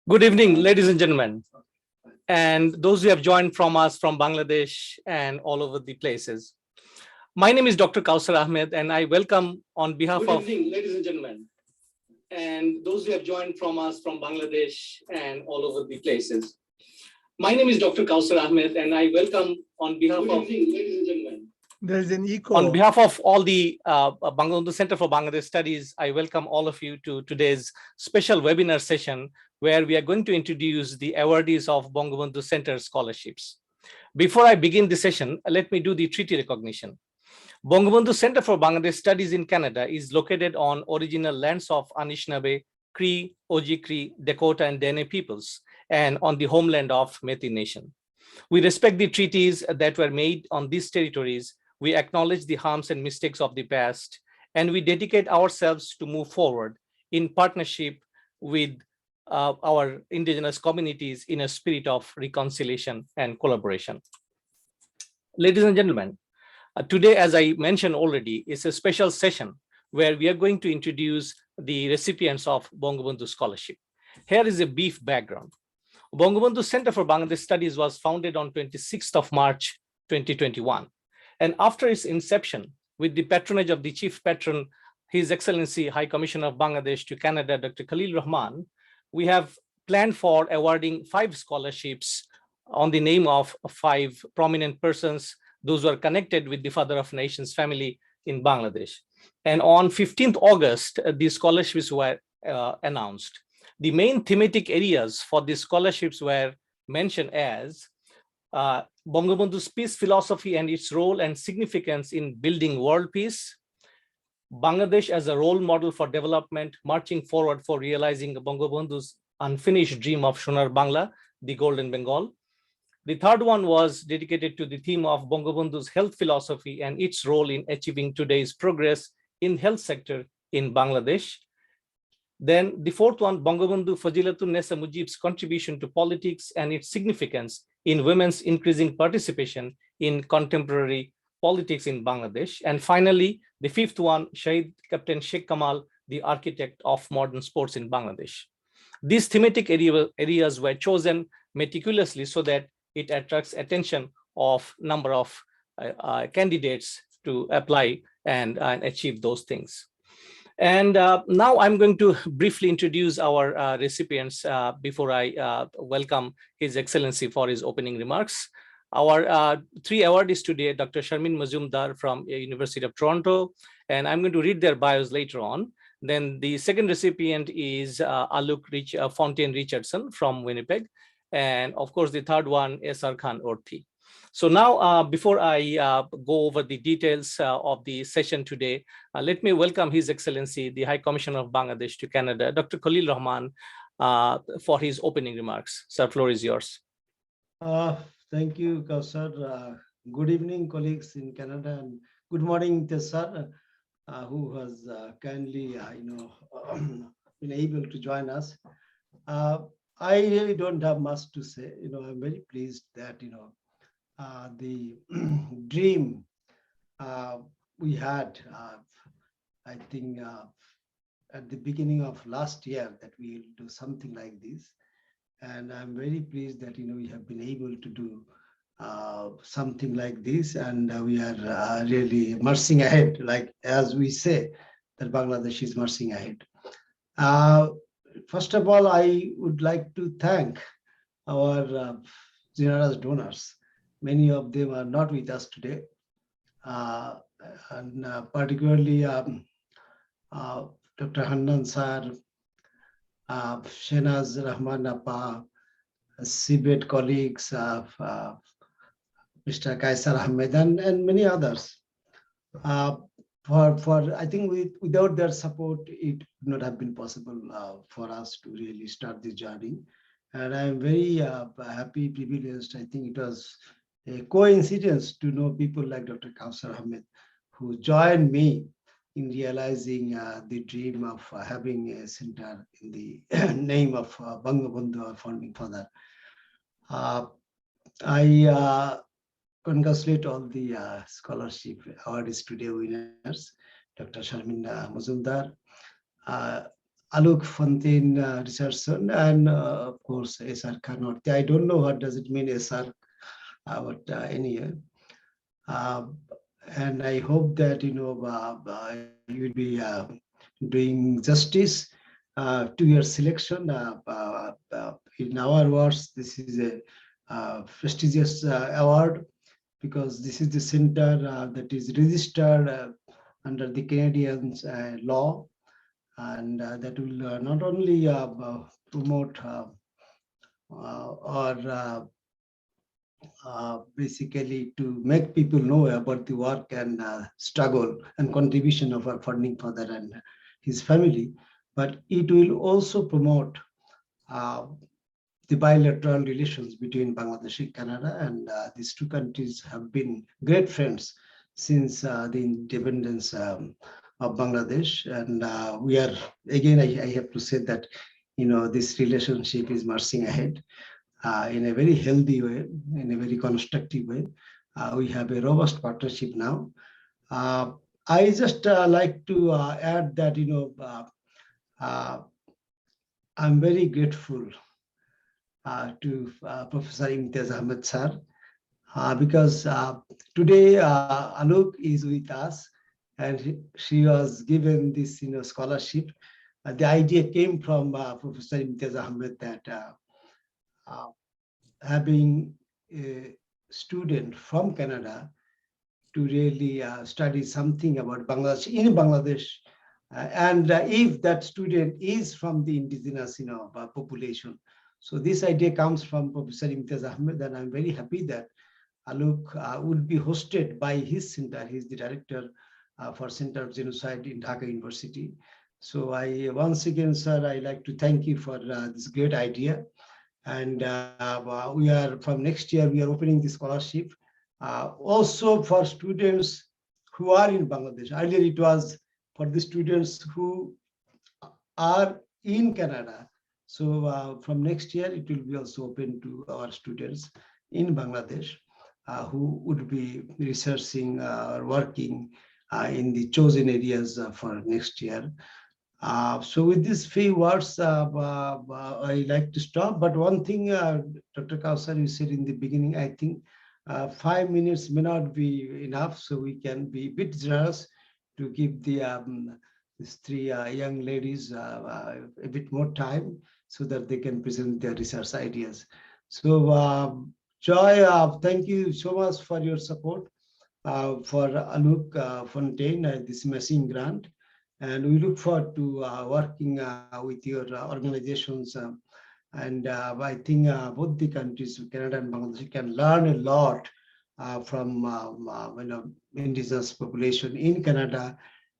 Good evening, ladies and gentlemen, and those who have joined from us from Bangladesh and all over the places. My name is Dr. Kausar Ahmed, and I welcome on behalf of. Good evening, ladies and gentlemen, and those who have joined from us from Bangladesh and all over the places. My name is Dr. Kausar Ahmed, and I welcome on behalf of. Good evening, ladies and gentlemen. There's an echo. On behalf of all the Bangladesh Center for Bangladesh Studies, I welcome all of you to today's special webinar session where we are going to introduce the awardees of Bangabandhu Center scholarships. Before I begin the session, let me do the treaty recognition. Bangabandhu Center for Bangladesh Studies in Canada is located on original lands of Anishinaabe, Cree, Ojibwe, Dakota, and Dene peoples, and on the homeland of Metis Nation. We respect the treaties that were made on these territories. We acknowledge the harms and mistakes of the past, and we dedicate ourselves to move forward in partnership with our indigenous communities in a spirit of reconciliation and collaboration. Ladies and gentlemen, today, as I mentioned already, is a special session where we are going to introduce the recipients of Bangabandhu Scholarship. Here is a brief background. Bangabandhu Center for Bangladesh Studies was founded on 26th of March, 2021. And after its inception, with the patronage of the Chief Patron, His Excellency High Commissioner of Bangladesh to Canada, Dr. Khalil Rahman, we have planned for awarding 5 scholarships on the name of 5 prominent persons, those who are connected with the Father of Nations family in Bangladesh. And on 15th August, these scholarships were announced. The main thematic areas for these scholarships were mentioned as Bangabandhu's peace philosophy and its role and significance in building world peace, Bangladesh as a role model for development, marching forward for realizing Bangabandhu's unfinished dream of Sonar Bangla, the Golden Bengal. The third one was dedicated to the theme of Bangabandhu's health philosophy and its role in achieving today's progress in health sector in Bangladesh. Then the fourth one, Bangabandhu Fazilatul Nesa Mujib's contribution to politics and its significance in women's increasing participation in contemporary politics in Bangladesh. And finally, the fifth one, Shahid Captain Sheikh Kamal, the architect of modern sports in Bangladesh. These thematic areas were chosen meticulously so that it attracts attention of number of candidates to apply and achieve those things. And now I'm going to briefly introduce our recipients before I welcome His Excellency for his opening remarks. Our 3 awardees today, Dr. Sharmin Mazumdar from University of Toronto, and I'm going to read their bios later on. Then the second recipient is Aluk Fontaine Richardson from Winnipeg. And of course, the third one is S.R. Khan Orthi. So now, before I go over the details of the session today, let me welcome His Excellency, the High Commissioner of Bangladesh to Canada, Dr. Khalil Rahman, for his opening remarks. Sir, floor is yours. Thank you, Kausar. Good evening, colleagues in Canada, and good morning to Sir, who has kindly, been able to join us. I really don't have much to say. I'm very pleased that the dream we had, I think, at the beginning of last year, that we'll do something like this. And I'm very pleased that we have been able to do something like this, and we are really marching ahead, like as we say that Bangladesh is marching ahead. First of all, I would like to thank our generous donors. Many of them are not with us today, and particularly Dr. Hannan Sir, Shenaz Rahman Appa, CBET colleagues, Mr. Kaisar Ahmed, and many others. For I think without their support, it would not have been possible for us to really start this journey. And I'm very happy, privileged. I think it was a coincidence to know people like Dr. Kausar Ahmed, who joined me in realizing the dream of having a center in the name of Bangabandhu, our founding father. I congratulate all the scholarship awardees today winners, Dr. Sharmin Mazumdar, Alok Fontaine Research Center, and of course SR Khanort. I don't know what does it mean SR, but anyway. Uh, and I hope that you will be doing justice to your selection. In our words, this is a prestigious award because this is the center that is registered under the Canadian law, and that will not only promote or basically to make people know about the work and struggle and contribution of our founding father and his family, but it will also promote uh, the bilateral relations between Bangladesh and Canada, and these two countries have been great friends since the independence of Bangladesh. And we are, again, I have to say that, this relationship is marching ahead in a very healthy way, in a very constructive way. We have a robust partnership now. I just like to add that, uh, I'm very grateful to Professor Imtiaz Ahmed sir, because today Alok is with us, and she was given this scholarship. The idea came from Professor Imtiaz Ahmed that uh, having a student from Canada to really study something about Bangladesh in Bangladesh. And if that student is from the indigenous population. So this idea comes from Professor Imtiaz Ahmed, and I'm very happy that Alok would be hosted by his center. He's the director for Center of Genocide in Dhaka University. So I once again, sir, I like to thank you for this great idea. And we are, from next year, we are opening the scholarship also for students who are in Bangladesh. Earlier it was for the students who are in Canada. So from next year, it will be also open to our students in Bangladesh who would be researching or working in the chosen areas for next year. So with these few words, I like to stop. But one thing, Dr. Kausar, you said in the beginning, I think 5 minutes may not be enough, so we can be a bit generous to give these three young ladies a bit more time so that they can present their research ideas. So Joy, thank you so much for your support for Alok Fontaine, this machine grant. And we look forward to working with your organizations. And I think both the countries, Canada and Bangladesh, can learn a lot from indigenous population in Canada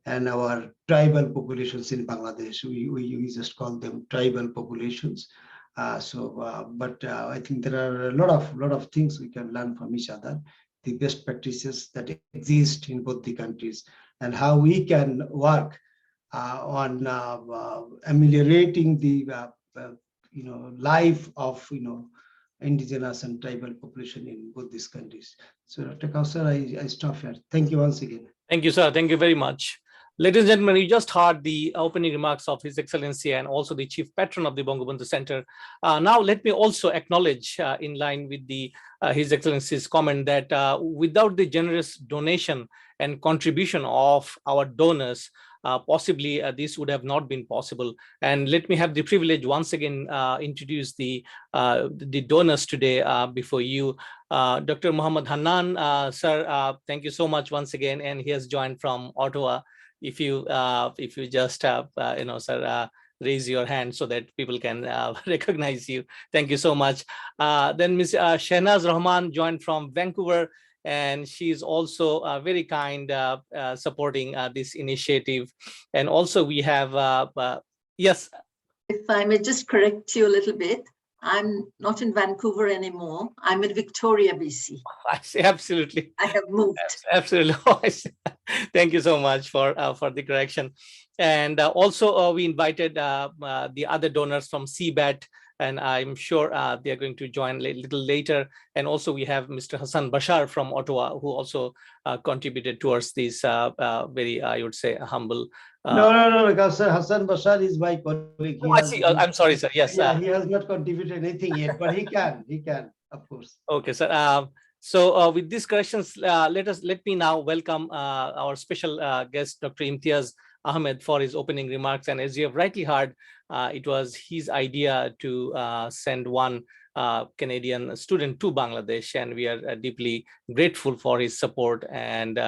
and our tribal populations in Bangladesh. We just call them tribal populations. But I think there are a lot of things we can learn from each other, the best practices that exist in both the countries, and how we can work on ameliorating the life of indigenous and tribal population in both these countries. So Dr. Kausar, I stop here. Thank you once again. Thank you, sir. Thank you very much. Ladies and gentlemen, you just heard the opening remarks of His Excellency and also the Chief Patron of the Bangabandhu Center. Now, let me also acknowledge, in line with the His Excellency's comment, that without the generous donation and contribution of our donors, possibly this would have not been possible. And let me have the privilege once again introduce the donors today before you. Dr. Muhammad Hannan, sir, thank you so much once again, and he has joined from Ottawa. If you just sir, raise your hand so that people can recognize you. Thank you so much. Then Ms. Shehnaz Rahman joined from Vancouver, and she's also very kind supporting this initiative. And also we have yes. If I may just correct you a little bit, I'm not in Vancouver anymore. I'm in Victoria, BC. I see, absolutely. I have moved. Absolutely. Thank you so much for the correction. And also we invited the other donors from CBAT, and I'm sure they are going to join a little later. And also we have Mr. Hassan Bashar from Ottawa, who also contributed towards this very, I would say, humble. No, Kausar. Hassan Bashar is my colleague. He I has, see. I'm sorry, sir. Yes. yeah, he has not contributed anything yet, but he can, of course. Okay, sir. So with these corrections, let me now welcome our special guest, Dr. Imtiaz Ahmed, for his opening remarks. And as you have rightly heard, it was his idea to send one Canadian student to Bangladesh, and we are deeply grateful for his support and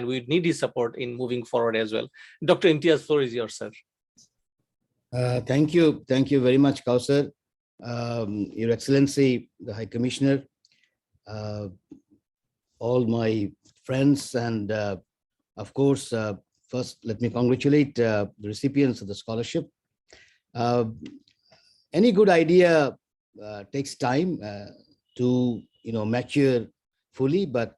we need his support in moving forward as well. Dr. Imtiaz, floor is yours, sir. Thank you very much, Kausar. Your Excellency, the High Commissioner, all my friends, and of course, first let me congratulate the recipients of the scholarship. Any good idea takes time to mature fully, but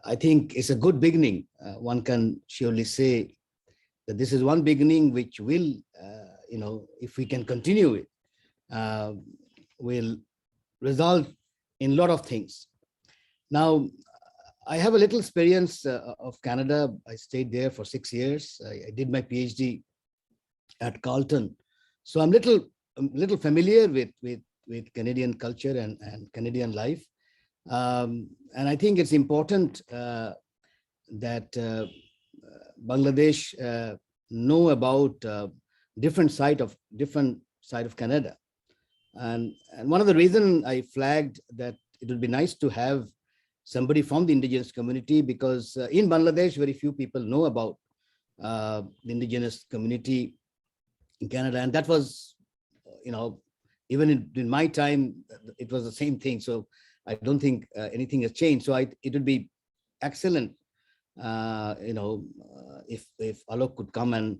I think it's a good beginning. One can surely say that this is one beginning which will, if we can continue it, will result in a lot of things. Now, I have a little experience of Canada. I stayed there for 6 years. I did my PhD at Carleton. So I'm little familiar with Canadian culture and Canadian life. And I think it's important that Bangladesh know about different side of Canada. And one of the reasons I flagged that it would be nice to have somebody from the indigenous community, because in Bangladesh, very few people know about the indigenous community in Canada. And that was, even in my time, it was the same thing. So I don't think anything has changed. So it would be excellent, if Alok could come and,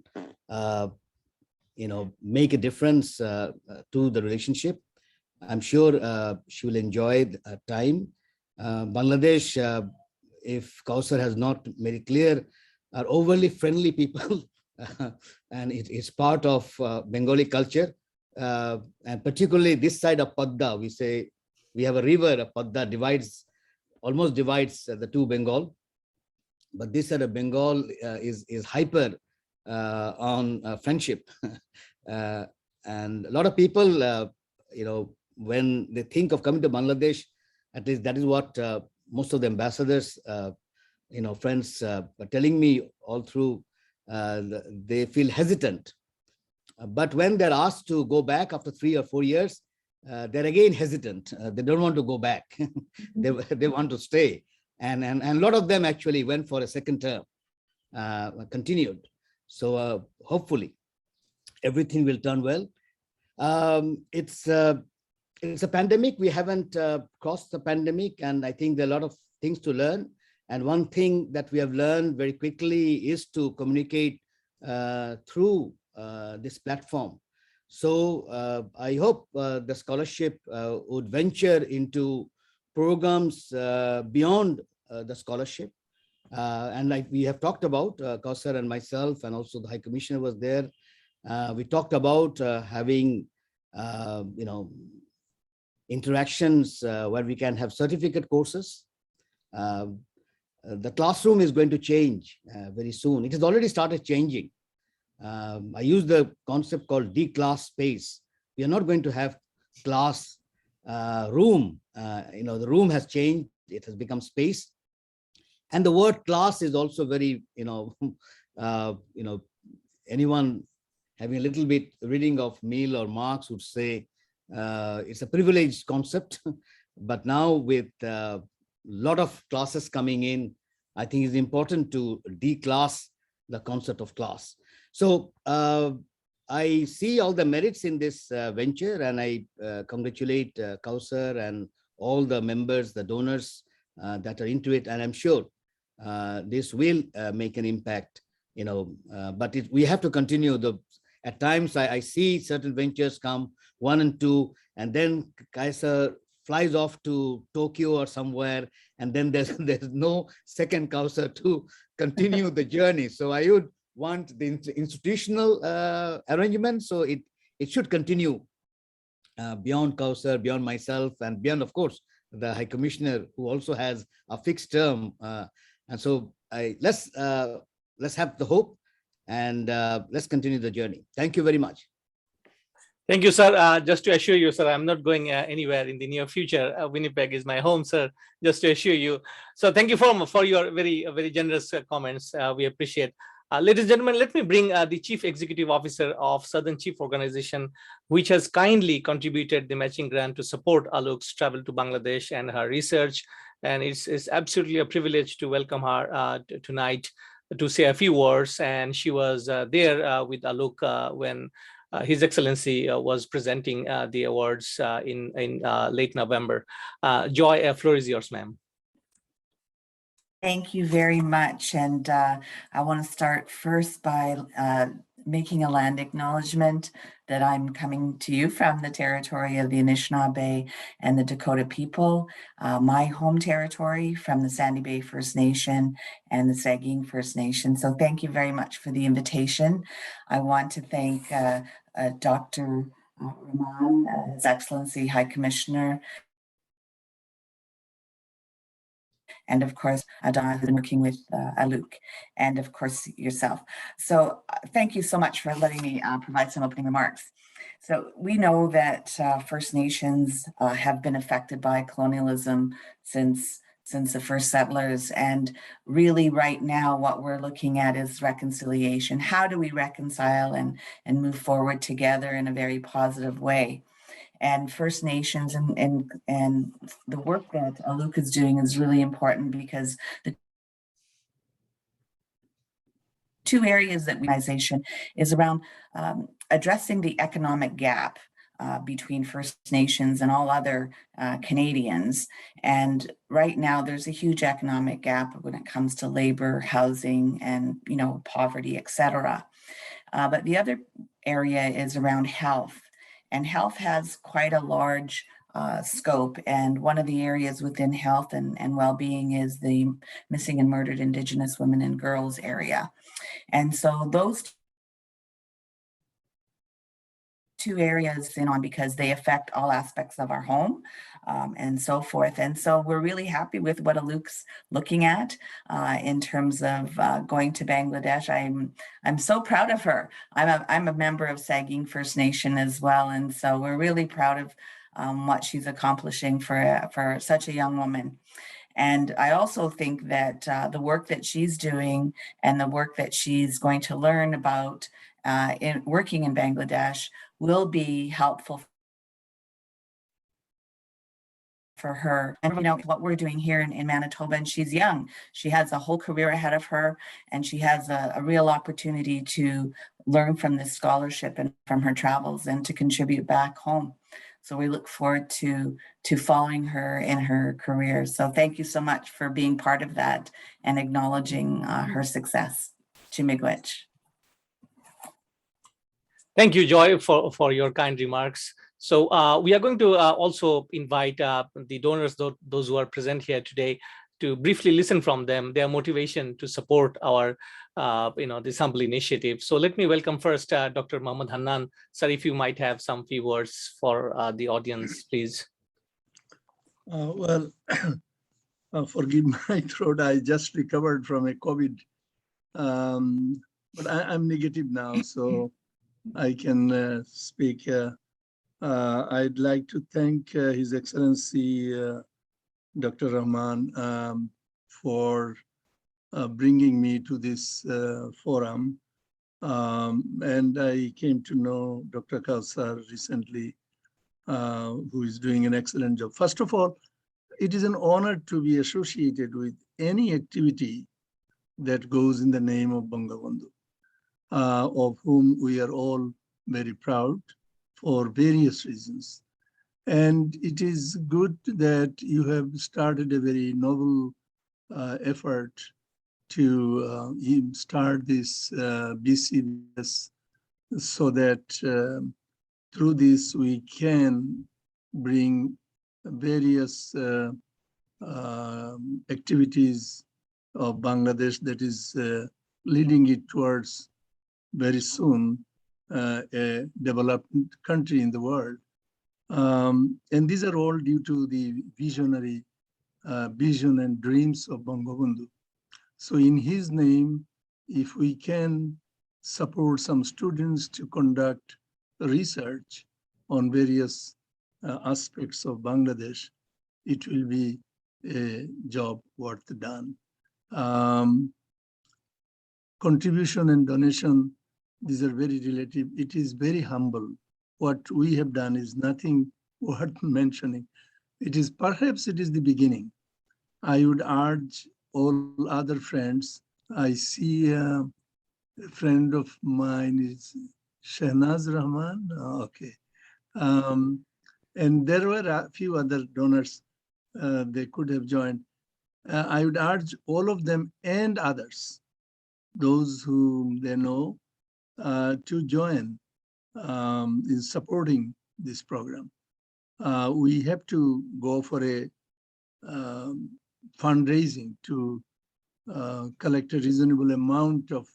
make a difference to the relationship. I'm sure she will enjoy the time. Bangladesh, if Kausar has not made it clear, are overly friendly people, and it's part of Bengali culture, and particularly this side of Padda. We have a river, Padda almost divides the two Bengal, but this side of Bengal is hyper on friendship, and a lot of people, when they think of coming to Bangladesh, at least that is what most of the ambassadors, friends are telling me all through, they feel hesitant. But when they're asked to go back after 3 or 4 years, they're again hesitant. They don't want to go back. they want to stay. And a lot of them actually went for a second term, continued. So hopefully everything will turn well. It's a pandemic. We haven't crossed the pandemic, and I think there are a lot of things to learn. And one thing that we have learned very quickly is to communicate through this platform. So I hope the scholarship would venture into programs beyond the scholarship. And like we have talked about, Kausar and myself, and also the High Commissioner was there. We talked about having, interactions where we can have certificate courses. The classroom is going to change very soon. It has already started changing. I use the concept called D-class space. We are not going to have class room. The room has changed. It has become space. And the word class is also very, anyone having a little bit reading of Mill or Marx would say it's a privileged concept. But now with a lot of classes coming in, I think it's important to declass the concept of class. So I see all the merits in this venture, and I congratulate Kausar and all the members, the donors that are into it. And I'm sure this will make an impact, but we have to continue. At times I see certain ventures come 1 and 2, and then Kaisar flies off to Tokyo or somewhere, and then there's there's no second Kausar to continue the journey. So I would want the institutional arrangement, so it should continue beyond Kausar, beyond myself, and beyond, of course, the High Commissioner, who also has a fixed term. And so let's have the hope, and let's continue the journey. Thank you very much. Thank you, sir. Just to assure you, sir, I'm not going anywhere in the near future. Winnipeg is my home, sir, just to assure you. So thank you for your very generous comments. We appreciate. Ladies and gentlemen, let me bring the Chief Executive Officer of Southern Chief Organization, which has kindly contributed the matching grant to support Alok's travel to Bangladesh and her research. And it's absolutely a privilege to welcome her tonight to say a few words. And she was there with Alok when His Excellency was presenting the awards in late November. Joy, floor is yours, ma'am. Thank you very much. And I want to start first by making a land acknowledgement that I'm coming to you from the territory of the Anishinaabe and the Dakota people, my home territory from the Sandy Bay First Nation and the Saugeen First Nation. So thank you very much for the invitation. I want to thank Dr. Rahman, His Excellency High Commissioner, and of course, Adana, who's been working with Alok, and of course, yourself. So thank you so much for letting me provide some opening remarks. So we know that First Nations have been affected by colonialism since the first settlers. And really right now, what we're looking at is reconciliation. How do we reconcile and move forward together in a very positive way? And First Nations and the work that Alok is doing is really important, because the two areas that organization is around addressing the economic gap between First Nations and all other Canadians. And right now there's a huge economic gap when it comes to labor, housing, and poverty, etc. But the other area is around health. And health has quite a large scope. And one of the areas within health and well-being is the missing and murdered Indigenous women and girls area. And so those two areas in on because they affect all aspects of our home and so forth. And so we're really happy with what Alok's looking at in terms of going to Bangladesh. I'm so proud of her. I'm a member of Saugeen First Nation as well. And so we're really proud of what she's accomplishing for such a young woman. And I also think that the work that she's doing and the work that she's going to learn about in working in Bangladesh will be helpful for her. And what we're doing here in Manitoba, and she's young. She has a whole career ahead of her, and she has a real opportunity to learn from this scholarship and from her travels and to contribute back home. So we look forward to following her in her career. So thank you so much for being part of that and acknowledging her success. Chimigwech. Thank you, Joy, for your kind remarks. So we are going to also invite the donors, those who are present here today, to briefly listen from them, their motivation to support our the sample initiative. So let me welcome first Dr. Mohammad Hannan. Sir, if you might have some few words for the audience, please. Well, forgive my throat. I just recovered from a COVID, but I'm negative now, so I can speak. I'd like to thank His Excellency Dr. Rahman for bringing me to this forum. And I came to know Dr. Kausar recently, who is doing an excellent job. First of all, it is an honor to be associated with any activity that goes in the name of Bangabandhu, of whom we are all very proud for various reasons. And it is good that you have started a very novel effort to start this BCBS, so that through this we can bring various activities of Bangladesh that is leading it towards very soon a developed country in the world. And these are all due to the visionary vision and dreams of Bangabandhu. So in his name, if we can support some students to conduct research on various aspects of Bangladesh, it will be a job worth done. Contribution and donation, these are very relative. It is very humble. What we have done is nothing worth mentioning. It is perhaps it is the beginning. I would urge all other friends. I see a friend of mine is Shehnaz Rahman. Okay. And there were a few other donors. They could have joined. I would urge all of them and others, those whom they know, to join in supporting this program. We have to go for a fundraising to collect a reasonable amount of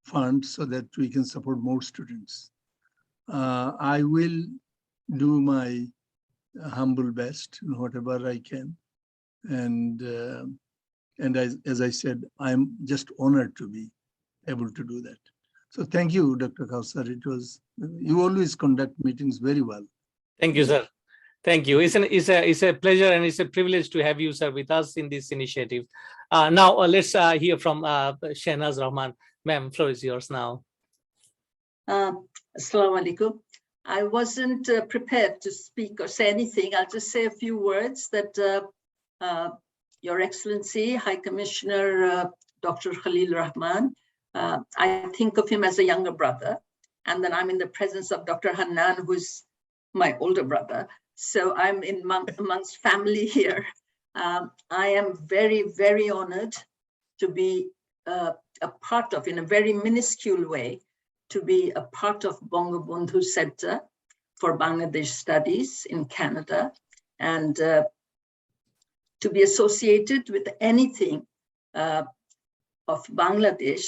funds so that we can support more students. I will do my humble best in whatever I can. And as I said, I'm just honored to be able to do that. So thank you, Dr. Kausar. You always conduct meetings very well. Thank you, sir. Thank you. It's a pleasure and it's a privilege to have you, sir, with us in this initiative. Now, let's hear from Shehnaz Rahman. Ma'am, floor is yours now. Assalamu alaikum. I wasn't prepared to speak or say anything. I'll just say a few words that Your Excellency, High Commissioner Dr. Khalil Rahman, I think of him as a younger brother. And then I'm in the presence of Dr. Hannan, who's my older brother. So I'm in amongst family here. I am very, very honored to be a part of, in a very minuscule way, to be a part of Bangabandhu Center for Bangladesh Studies in Canada, and to be associated with anything of Bangladesh.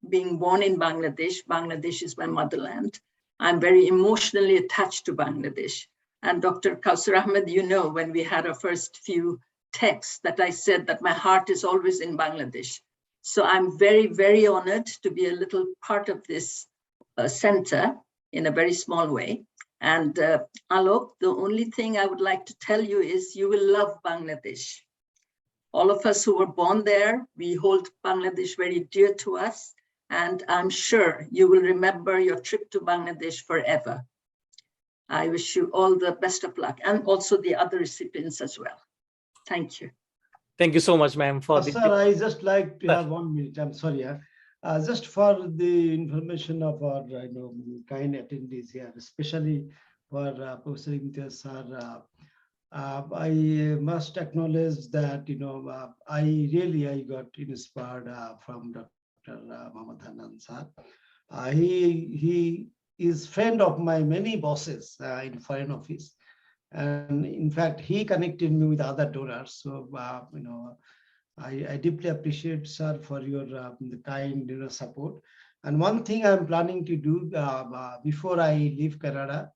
Being born in Bangladesh, Bangladesh is my motherland. I'm very emotionally attached to Bangladesh. And Dr. Kausar Ahmed, you know, when we had our first few texts, that I said that my heart is always in Bangladesh. So I'm very, very honored to be a little part of this center in a very small way. And Alok, the only thing I would like to tell you is you will love Bangladesh. All of us who were born there, we hold Bangladesh very dear to us. And I'm sure you will remember your trip to Bangladesh forever. I wish you all the best of luck, and also the other recipients as well. Thank you. Thank you so much, ma'am, for Sir, I just like to have 1 minute. I'm sorry. Just for the information of our kind attendees here, especially for Professor Imtiaz sir, I must acknowledge that I got inspired from Dr. Mohammad Hannan sir. He is friend of my many bosses in Foreign Office, and in fact he connected me with other donors. So I deeply appreciate, sir, for your the kind support. And one thing I'm planning to do before I leave Canada,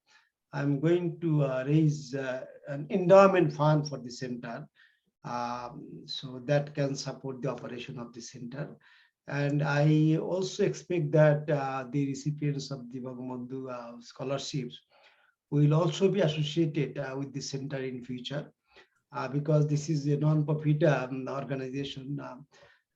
I'm going to raise an endowment fund for the center, so that can support the operation of the center. And I also expect that the recipients of the Bangabandhu scholarships will also be associated with the center in future, because this is a non-profit organization,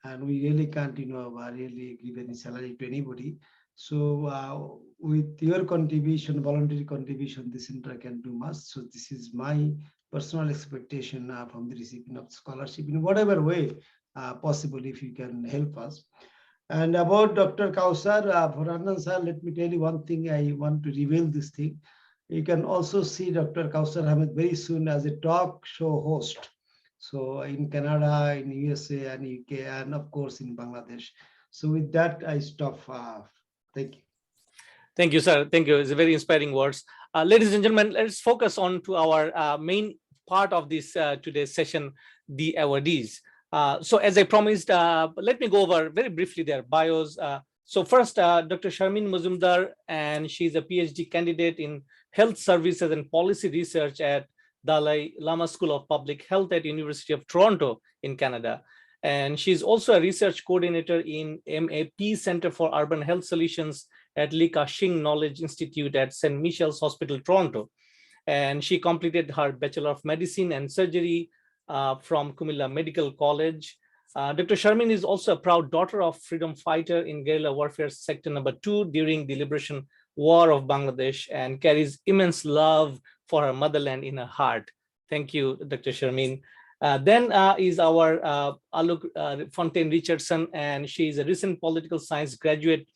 and we really can't really give any salary to anybody. So with your contribution, voluntary contribution, the center can do much. So this is my personal expectation from the recipient of scholarship in whatever way possible, if you can help us. And about Dr. Kausar, for Anand sir, let me tell you one thing. I want to reveal this thing. You can also see Dr. Kausar Ahmed very soon as a talk show host. So in Canada, in USA and UK, and of course in Bangladesh. So with that, I stop. Thank you. Thank you, sir. Thank you. It's a very inspiring words. Ladies and gentlemen, let's focus on to our main part of this today's session, the awardees. So as I promised, let me go over very briefly their bios. So first, Dr. Sharmin Mazumdar, and she's a PhD candidate in health services and policy research at Dalai Lama School of Public Health at University of Toronto in Canada. And she's also a research coordinator in MAP Center for Urban Health Solutions at Li Ka-shing Knowledge Institute at St. Michael's Hospital, Toronto. And she completed her Bachelor of Medicine and Surgery from Kumilla Medical College. Dr. Sharmin is also a proud daughter of freedom fighter in guerrilla warfare sector number 2 during the Liberation War of Bangladesh, and carries immense love for her motherland in her heart. Thank you, Dr. Sharmin. Then is our Alok Fontaine Richardson, and she is a recent political science graduate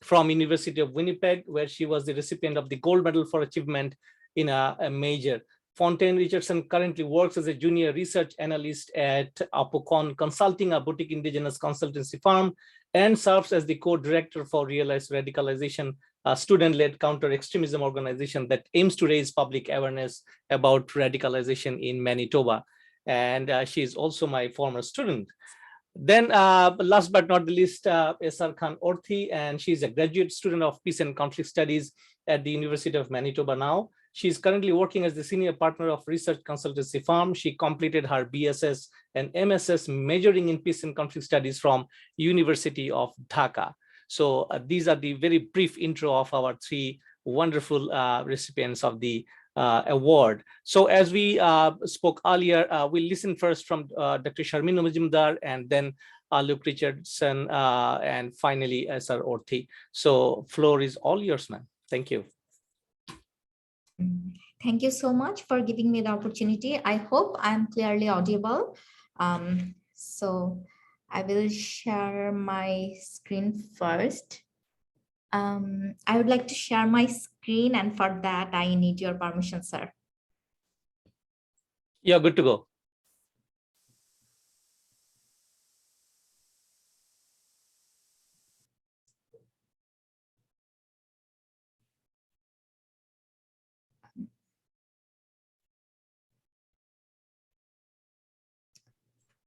from University of Winnipeg, where she was the recipient of the gold medal for achievement in a major. Fontaine Richardson currently works as a junior research analyst at Apocon Consulting, a boutique indigenous consultancy firm, and serves as the co-director for Realize Radicalization, a student-led counter-extremism organization that aims to raise public awareness about radicalization in Manitoba. And she is also my former student. Then last but not the least, Esar Khan Orthi, and she's a graduate student of Peace and Conflict Studies at the University of Manitoba now. She's currently working as the senior partner of research consultancy firm. She completed her BSS and MSS majoring in Peace and Conflict Studies from University of Dhaka. So these are the very brief intro of our 3 wonderful recipients of the award. So as we spoke earlier, we'll listen first from Dr. Sharmin Mazumdar, and then Luke Richardson, and finally Sir Orthi. So floor is all yours, ma'am. Thank you. Thank you so much for giving me the opportunity. I hope I'm clearly audible. So I will share my screen first. I would like to share my screen, and for that I need your permission, sir. You're good to go.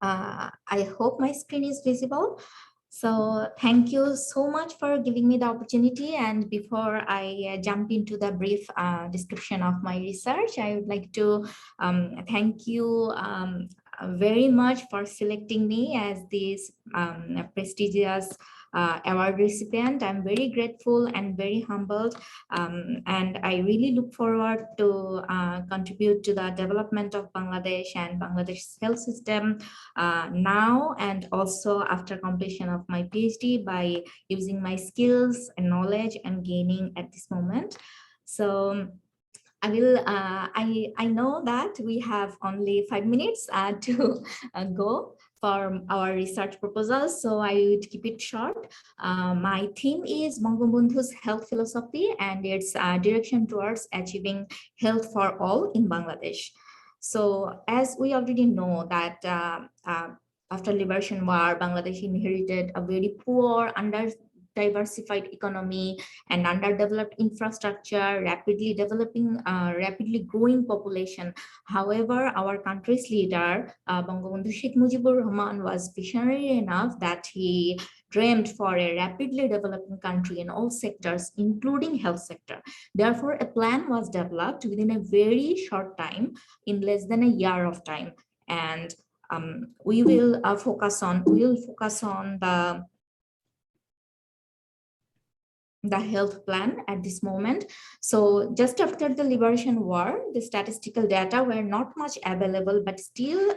I hope my screen is visible. So thank you so much for giving me the opportunity. And before I jump into the brief description of my research, I would like to thank you very much for selecting me as this prestigious award recipient. I'm very grateful and very humbled, and I really look forward to contribute to the development of Bangladesh and Bangladesh's health system now and also after completion of my PhD by using my skills and knowledge and gaining at this moment. So I will. I know that we have only 5 minutes to go for our research proposals, so I would keep it short. My theme is Bangabandhu's health philosophy and its direction towards achieving health for all in Bangladesh. So, as we already know that after Liberation War, Bangladesh inherited a very poor, diversified economy and underdeveloped infrastructure, rapidly growing population. However, our country's leader, Bangabandhu Sheikh Mujibur Rahman, was visionary enough that he dreamed for a rapidly developing country in all sectors, including health sector. Therefore, a plan was developed within a very short time, in less than a year of time. And we will focus on the health plan at this moment. So just after the Liberation War, the statistical data were not much available, but still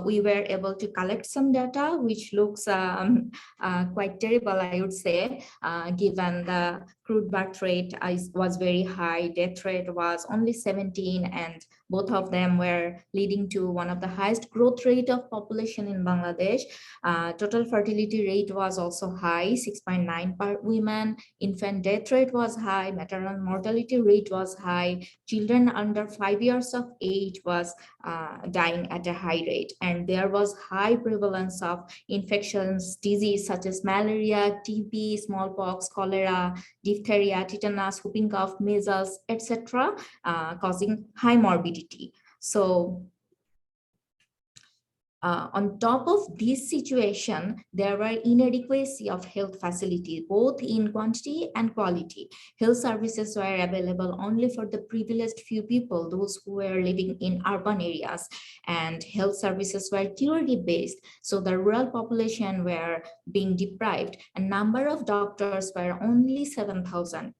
we were able to collect some data, which looks quite terrible, I would say, given the crude birth rate was very high, death rate was only 17, and both of them were leading to one of the highest growth rate of population in Bangladesh. Total fertility rate was also high, 6.9 per women. Infant death rate was high, maternal mortality rate was high. Children under 5 years of age was dying at a high rate. rate, and there was high prevalence of infections, disease such as malaria, TB, smallpox, cholera, diphtheria, tetanus, whooping cough, measles, etc., causing high morbidity. So on top of this situation, there were inadequacy of health facilities, both in quantity and quality. Health services were available only for the privileged few people, those who were living in urban areas, and health services were theory-based, so the rural population were being deprived. A number of doctors were only 7,000.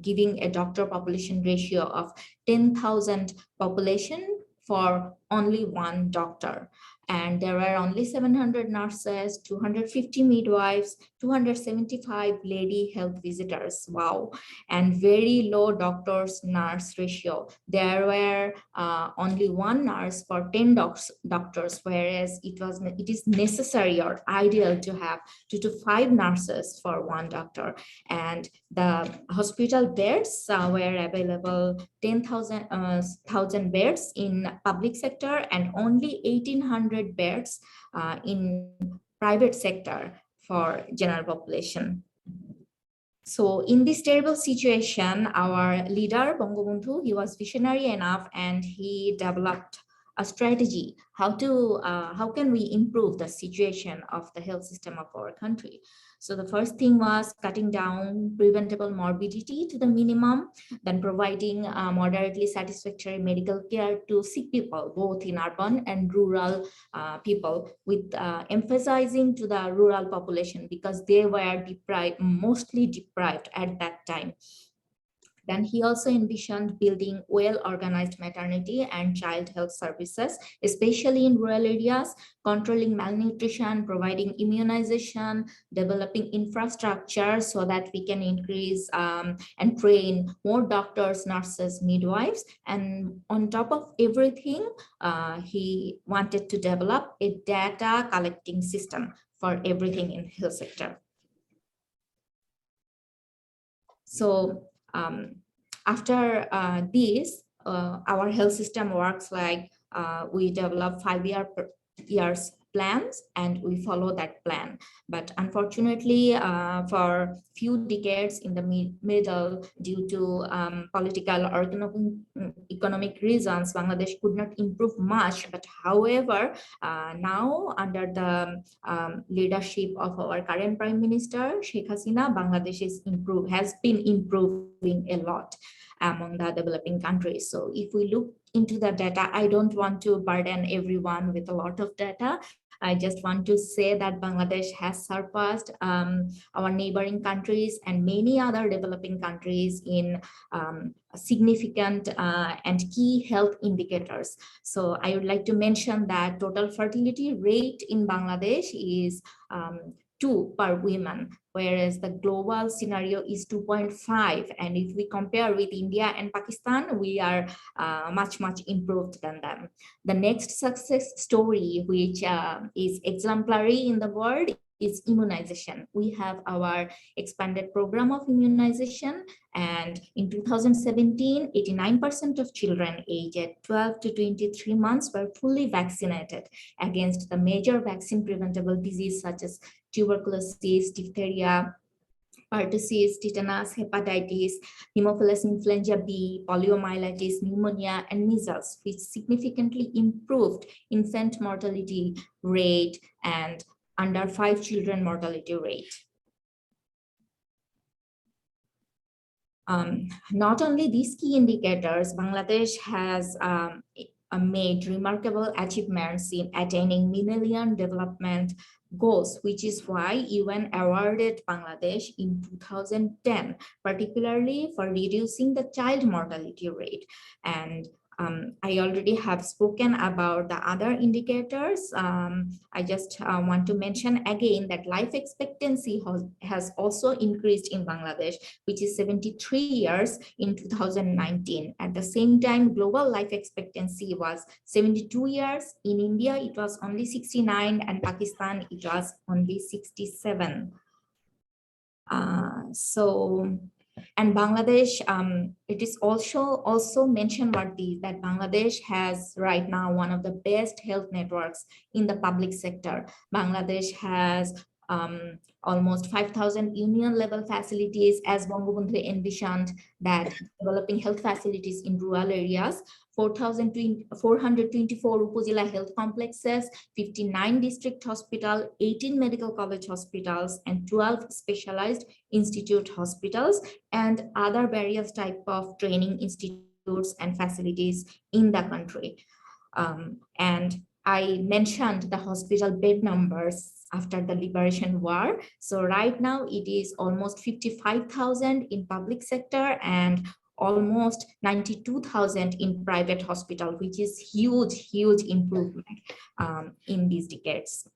Giving a doctor population ratio of 10,000 population for only one doctor. And there were only 700 nurses, 250 midwives, 275 lady health visitors. Wow. And very low doctors nurse ratio. There were only one nurse for 10 doctors, whereas it is necessary or ideal to have 2 to 5 nurses for one doctor. And the hospital beds were available 10,000 beds in public sector and only 1,800 beds in private sector for general population. So in this terrible situation, our leader, Bangabandhu, he was visionary enough and he developed a strategy how can we improve the situation of the health system of our country. So the first thing was cutting down preventable morbidity to the minimum, then providing moderately satisfactory medical care to sick people, both in urban and rural people, with emphasizing to the rural population because they were mostly deprived at that time. Then he also envisioned building well-organized maternity and child health services, especially in rural areas, controlling malnutrition, providing immunization, developing infrastructure so that we can increase and train more doctors, nurses, midwives. And on top of everything, he wanted to develop a data collecting system for everything in health sector. So after this, our health system works like we develop 5 years plans and we follow that plan. But unfortunately, for few decades in the middle, due to political or economic reasons, Bangladesh could not improve much. But however, now under the leadership of our current Prime Minister, Sheikh Hasina, Bangladesh has been improving a lot among the developing countries. So if we look into the data, I don't want to burden everyone with a lot of data. I just want to say that Bangladesh has surpassed our neighboring countries and many other developing countries in significant and key health indicators. So I would like to mention that total fertility rate in Bangladesh is 2 per woman, whereas the global scenario is 2.5. And if we compare with India and Pakistan, we are much improved than them. The next success story, which is exemplary in the world, is immunization. We have our expanded program of immunization, and in 2017, 89% of children aged 12 to 23 months were fully vaccinated against the major vaccine preventable disease such as tuberculosis, diphtheria, pertussis, tetanus, hepatitis, Haemophilus influenza B, poliomyelitis, pneumonia, and measles, which significantly improved infant mortality rate and under 5 children mortality rate. Not only these key indicators, Bangladesh has made remarkable achievements in attaining Millennium Development Goals, which is why UN awarded Bangladesh in 2010, particularly for reducing the child mortality rate. And I already have spoken about the other indicators. I just want to mention again that life expectancy has also increased in Bangladesh, which is 73 years in 2019. At the same time, global life expectancy was 72 years. In India, it was only 69, and Pakistan, it was only 67. So And Bangladesh, it is also mentioned worthy that Bangladesh has right now one of the best health networks in the public sector. Bangladesh has almost 5,000 union level facilities, as Bangabandhu envisioned, that developing health facilities in rural areas, 424 Upazila health complexes, 59 district hospital, 18 medical college hospitals, and 12 specialized institute hospitals, and other various type of training institutes and facilities in the country. And I mentioned the hospital bed numbers after the liberation war. So right now it is almost 55,000 in public sector and almost 92,000 in private hospital, which is huge improvement in these decades.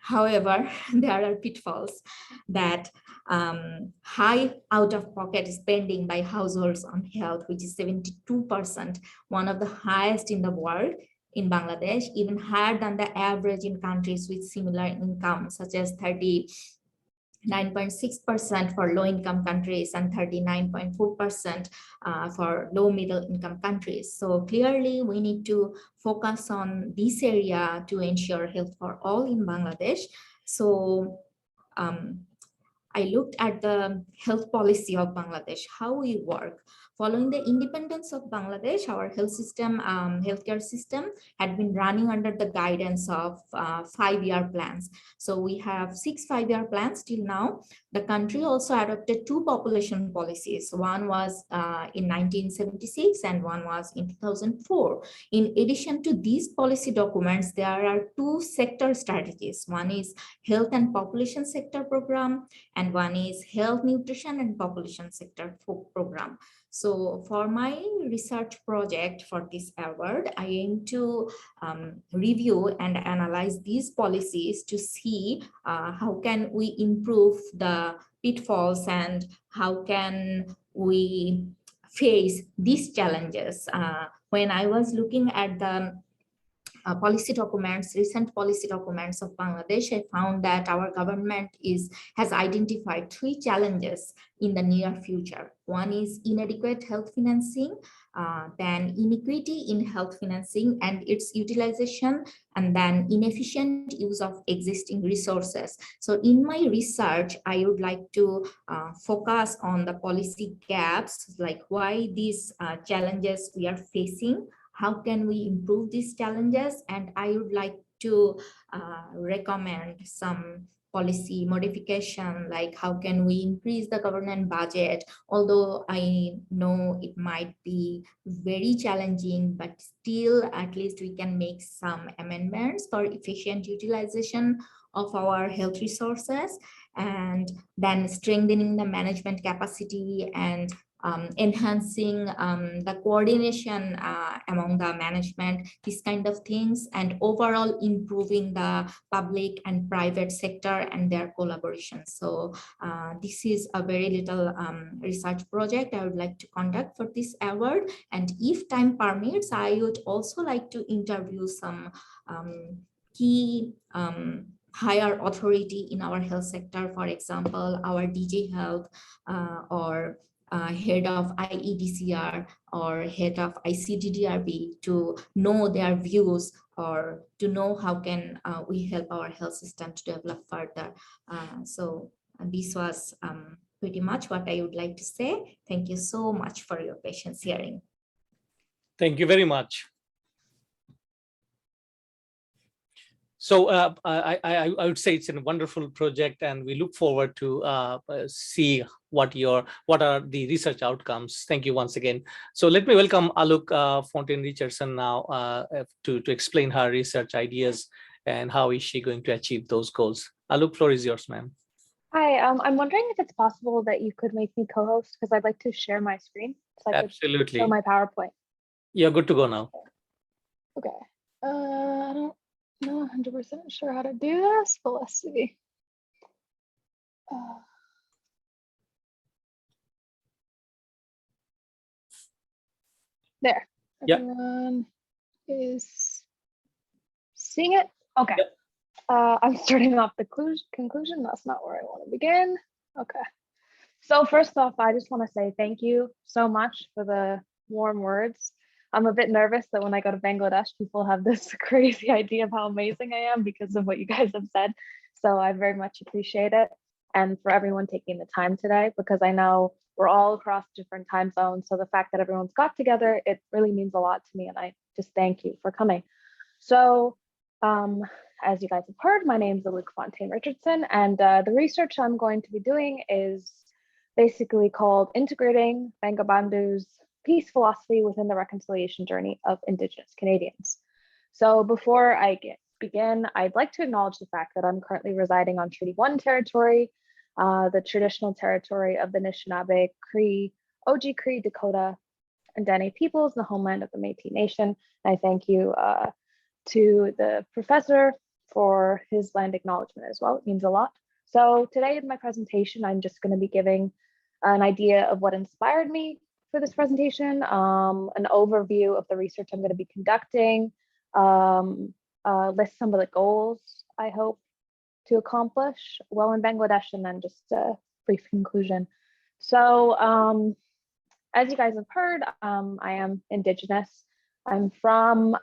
However, there are pitfalls that high out-of-pocket spending by households on health, which is 72%, one of the highest in the world in Bangladesh, even higher than the average in countries with similar income, such as 39.6% for low-income countries and 39.4% for low-middle income countries. So clearly, we need to focus on this area to ensure health for all in Bangladesh. So I looked at the health policy of Bangladesh, how we work. Following the independence of Bangladesh, our healthcare system had been running under the guidance of 5-year plans. So we have 6 5-year plans till now. The country also adopted 2 population policies. One was in 1976 and one was in 2004. In addition to these policy documents, there are 2 sector strategies. One is health and population sector program, and one is health, nutrition, and population sector program. So for my research project for this award, I aim to review and analyze these policies to see how can we improve the pitfalls and how can we face these challenges. When I was looking at the policy documents, recent policy documents of Bangladesh, I found that our government has identified 3 challenges in the near future. One is inadequate health financing, then inequity in health financing and its utilization, and then inefficient use of existing resources. So in my research, I would like to focus on the policy gaps, like why these challenges we are facing, how can we improve these challenges, and I would like to recommend some policy modification, like how can we increase the government budget, although I know it might be very challenging, but still at least we can make some amendments for efficient utilization of our health resources, and then strengthening the management capacity and enhancing the coordination among the management, these kind of things, and overall improving the public and private sector and their collaboration. So this is a very little research project I would like to conduct for this award. And if time permits, I would also like to interview some key higher authority in our health sector, for example, our DG Health or head of IEDCR or head of ICDDRB, to know their views or to know how can we help our health system to develop further. So this was pretty much what I would like to say. Thank you so much for your patience hearing. Thank you very much. So I would say it's a wonderful project, and we look forward to see what are the research outcomes. Thank you once again. So let me welcome Aluk Fontaine Richardson now to explain her research ideas and how is she going to achieve those goals. Aluk, floor is yours, ma'am. Hi, I'm wondering if it's possible that you could make me co-host, because I'd like to share my screen so I Absolutely. could show my PowerPoint. You're good to go now. Okay. I don't know 100% sure how to do this, but let's see. There. Yeah. Everyone is seeing it? Okay. Yep. I'm starting off the conclusion. That's not where I want to begin. Okay. So first off, I just want to say thank you so much for the warm words. I'm a bit nervous that when I go to Bangladesh, people have this crazy idea of how amazing I am because of what you guys have said. So I very much appreciate it. And for everyone taking the time today, because I know we're all across different time zones. So the fact that everyone's got together, it really means a lot to me. And I just thank you for coming. So as you guys have heard, my name is Luke Fontaine Richardson, and the research I'm going to be doing is basically called Integrating Bangabandhu's Peace Philosophy Within the Reconciliation Journey of Indigenous Canadians. So before I begin, I'd like to acknowledge the fact that I'm currently residing on Treaty 1 territory, the traditional territory of the Anishinaabe, Cree, Oji-Cree, Dakota, and Dene peoples, the homeland of the Métis Nation. And I thank you to the professor for his land acknowledgement as well. It means a lot. So today in my presentation, I'm just going to be giving an idea of what inspired me for this presentation, an overview of the research I'm going to be conducting, list some of the goals I hope to accomplish while in Bangladesh, and then just a brief conclusion. So as you guys have heard, I am Indigenous. I'm from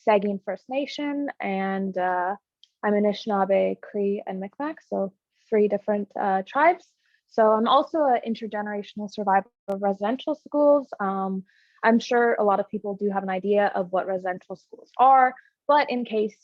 Saugeen First Nation, and I'm Anishinaabe, Cree, and Mi'kmaq, so 3 different tribes. So I'm also an intergenerational survivor of residential schools. I'm sure a lot of people do have an idea of what residential schools are, but in case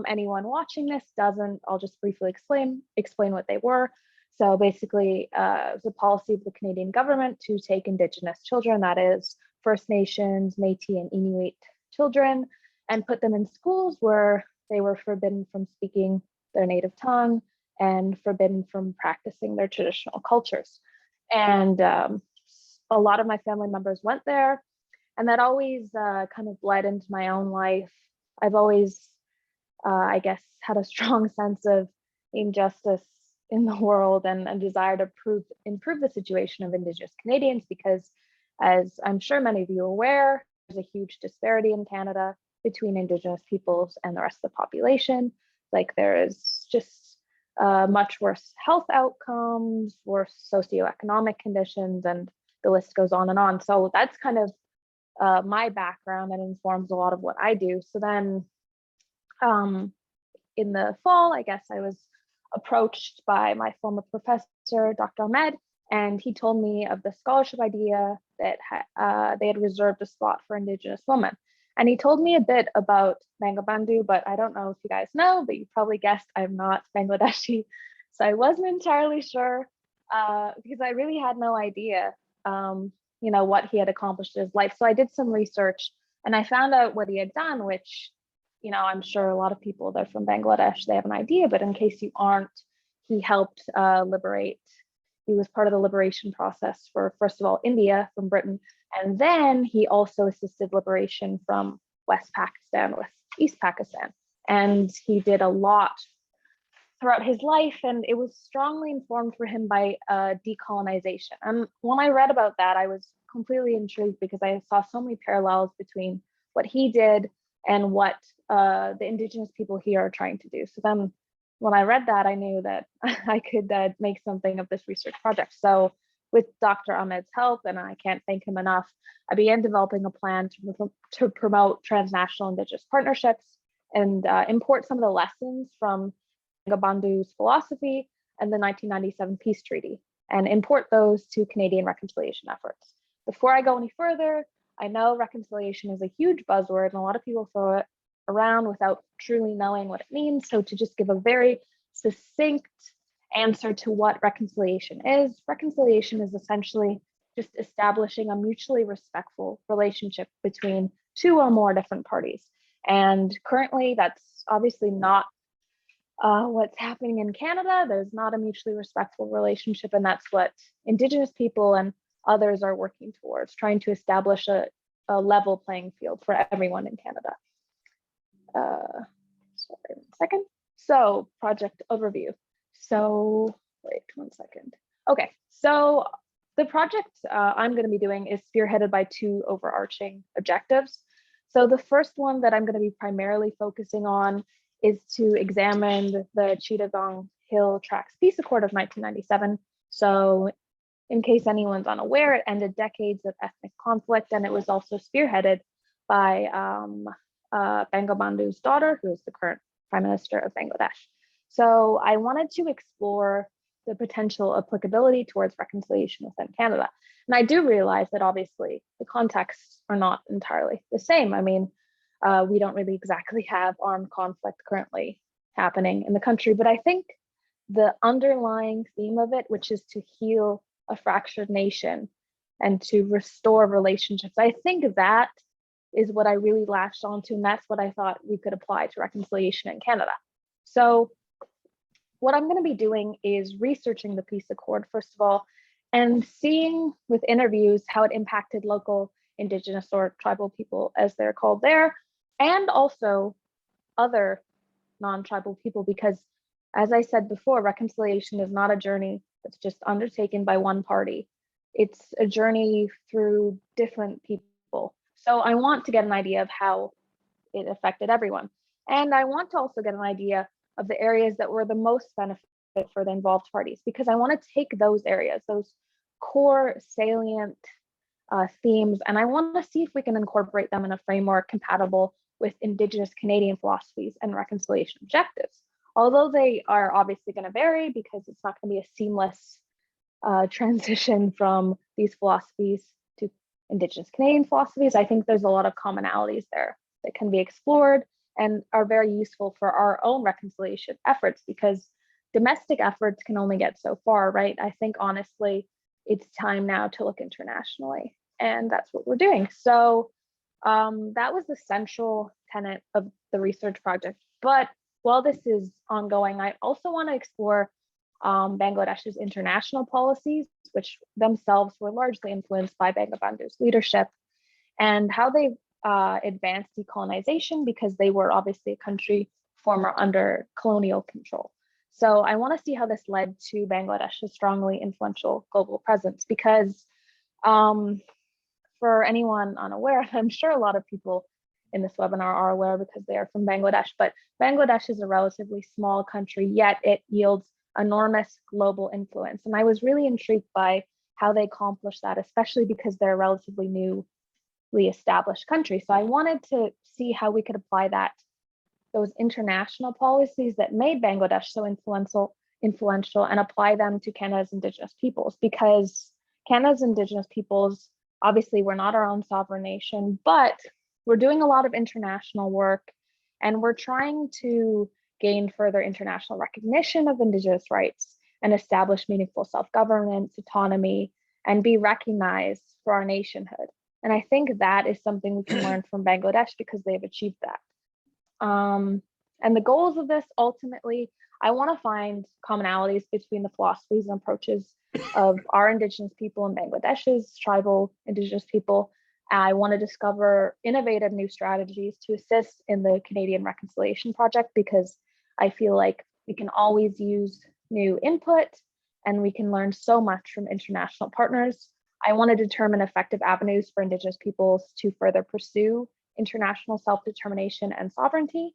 anyone watching this doesn't, I'll just briefly explain what they were. So basically, it was a policy of the Canadian government to take Indigenous children, that is First Nations, Métis, and Inuit children, and put them in schools where they were forbidden from speaking their native tongue and forbidden from practicing their traditional cultures. And a lot of my family members went there, and that always kind of bled into my own life. I've always, I guess, had a strong sense of injustice in the world and a desire to improve the situation of Indigenous Canadians, because as I'm sure many of you are aware, there's a huge disparity in Canada between Indigenous peoples and the rest of the population. Like there is just much worse health outcomes, worse socioeconomic conditions, and the list goes on and on. So that's kind of my background and informs a lot of what I do. So then in the fall, I guess I was approached by my former professor, Dr. Ahmed, and he told me of the scholarship idea that they had reserved a spot for Indigenous women. And he told me a bit about Bangabandhu, but I don't know if you guys know, but you probably guessed I'm not Bangladeshi. So I wasn't entirely sure because I really had no idea, what he had accomplished in his life. So I did some research and I found out what he had done, which, I'm sure a lot of people that are from Bangladesh, they have an idea, but in case you aren't, he helped liberate. He was part of the liberation process for, first of all, India from Britain. And then he also assisted liberation from West Pakistan with East Pakistan. And he did a lot throughout his life, and it was strongly informed for him by decolonization. And when I read about that, I was completely intrigued because I saw so many parallels between what he did and what the Indigenous people here are trying to do. So then when I read that, I knew that I could make something of this research project. So with Dr. Ahmed's help, and I can't thank him enough, I began developing a plan to promote transnational Indigenous partnerships and import some of the lessons from Bangabandhu's philosophy and the 1997 Peace Treaty, and import those to Canadian reconciliation efforts. Before I go any further, I know reconciliation is a huge buzzword and a lot of people throw it around without truly knowing what it means. So to just give a very succinct answer to what reconciliation is essentially just establishing a mutually respectful relationship between 2 or more different parties. And currently that's obviously not what's happening in Canada. There's not a mutually respectful relationship, and that's what Indigenous people and others are working towards, trying to establish a level playing field for everyone in Canada. Sorry, 1 second. So project overview. So wait 1 second. Okay, so the project I'm going to be doing is spearheaded by 2 overarching objectives. So the first one that I'm going to be primarily focusing on is to examine the Chittagong Hill-Trax Peace Accord of 1997. So in case anyone's unaware, it ended decades of ethnic conflict, and it was also spearheaded by Bangabandhu's daughter, who is the current Prime Minister of Bangladesh. So I wanted to explore the potential applicability towards reconciliation within Canada. And I do realize that obviously the contexts are not entirely the same. I mean, we don't really exactly have armed conflict currently happening in the country, but I think the underlying theme of it, which is to heal a fractured nation and to restore relationships, I think that is what I really latched onto, and that's what I thought we could apply to reconciliation in Canada. So what I'm going to be doing is researching the peace accord, first of all, and seeing with interviews how it impacted local Indigenous or tribal people, as they're called there, and also other non-tribal people, because as I said before, reconciliation is not a journey that's just undertaken by one party. It's a journey through different people. So I want to get an idea of how it affected everyone. And I want to also get an idea of the areas that were the most benefit for the involved parties, because I want to take those areas, those core salient themes, and I want to see if we can incorporate them in a framework compatible with Indigenous Canadian philosophies and reconciliation objectives. Although they are obviously going to vary, because it's not going to be a seamless transition from these philosophies to Indigenous Canadian philosophies, I think there's a lot of commonalities there that can be explored and are very useful for our own reconciliation efforts, because domestic efforts can only get so far, right? I think honestly, it's time now to look internationally, and that's what we're doing. So that was the central tenet of the research project. But while this is ongoing, I also want to explore Bangladesh's international policies, which themselves were largely influenced by Bangabandhu's leadership, and how they advanced decolonization, because they were obviously a country former under colonial control. So I want to see how this led to Bangladesh's strongly influential global presence, because for anyone unaware, I'm sure a lot of people in this webinar are aware because they are from Bangladesh, but Bangladesh is a relatively small country, yet it yields enormous global influence. And I was really intrigued by how they accomplished that, especially because they're a relatively newly established country. So I wanted to see how we could apply those international policies that made Bangladesh so influential and apply them to Canada's Indigenous peoples, because Canada's Indigenous peoples, obviously we're not our own sovereign nation, but we're doing a lot of international work, and we're trying to gain further international recognition of Indigenous rights and establish meaningful self-governance, autonomy, and be recognized for our nationhood. And I think that is something we can learn from Bangladesh, because they've achieved that. And the goals of this, ultimately, I want to find commonalities between the philosophies and approaches of our Indigenous people and Bangladesh's tribal Indigenous people. I want to discover innovative new strategies to assist in the Canadian Reconciliation Project, because I feel like we can always use new input and we can learn so much from international partners. I want to determine effective avenues for Indigenous peoples to further pursue international self-determination and sovereignty.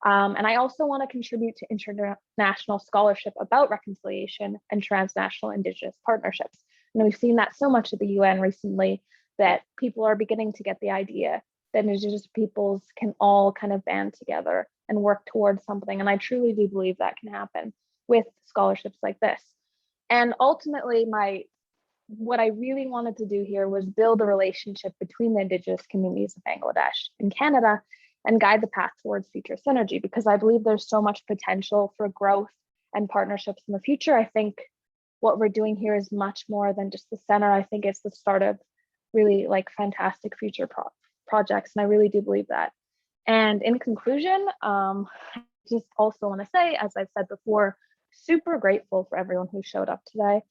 And I also want to contribute to international scholarship about reconciliation and transnational Indigenous partnerships. And we've seen that so much at the UN recently, that people are beginning to get the idea that Indigenous peoples can all kind of band together and work towards something. And I truly do believe that can happen with scholarships like this. And ultimately, what I really wanted to do here was build a relationship between the Indigenous communities of Bangladesh and Canada and guide the path towards future synergy, because I believe there's so much potential for growth and partnerships in the future. I think what we're doing here is much more than just the center. I think it's the start of really fantastic future projects, and I really do believe that. And in conclusion, I just also want to say, as I've said before, super grateful for everyone who showed up today.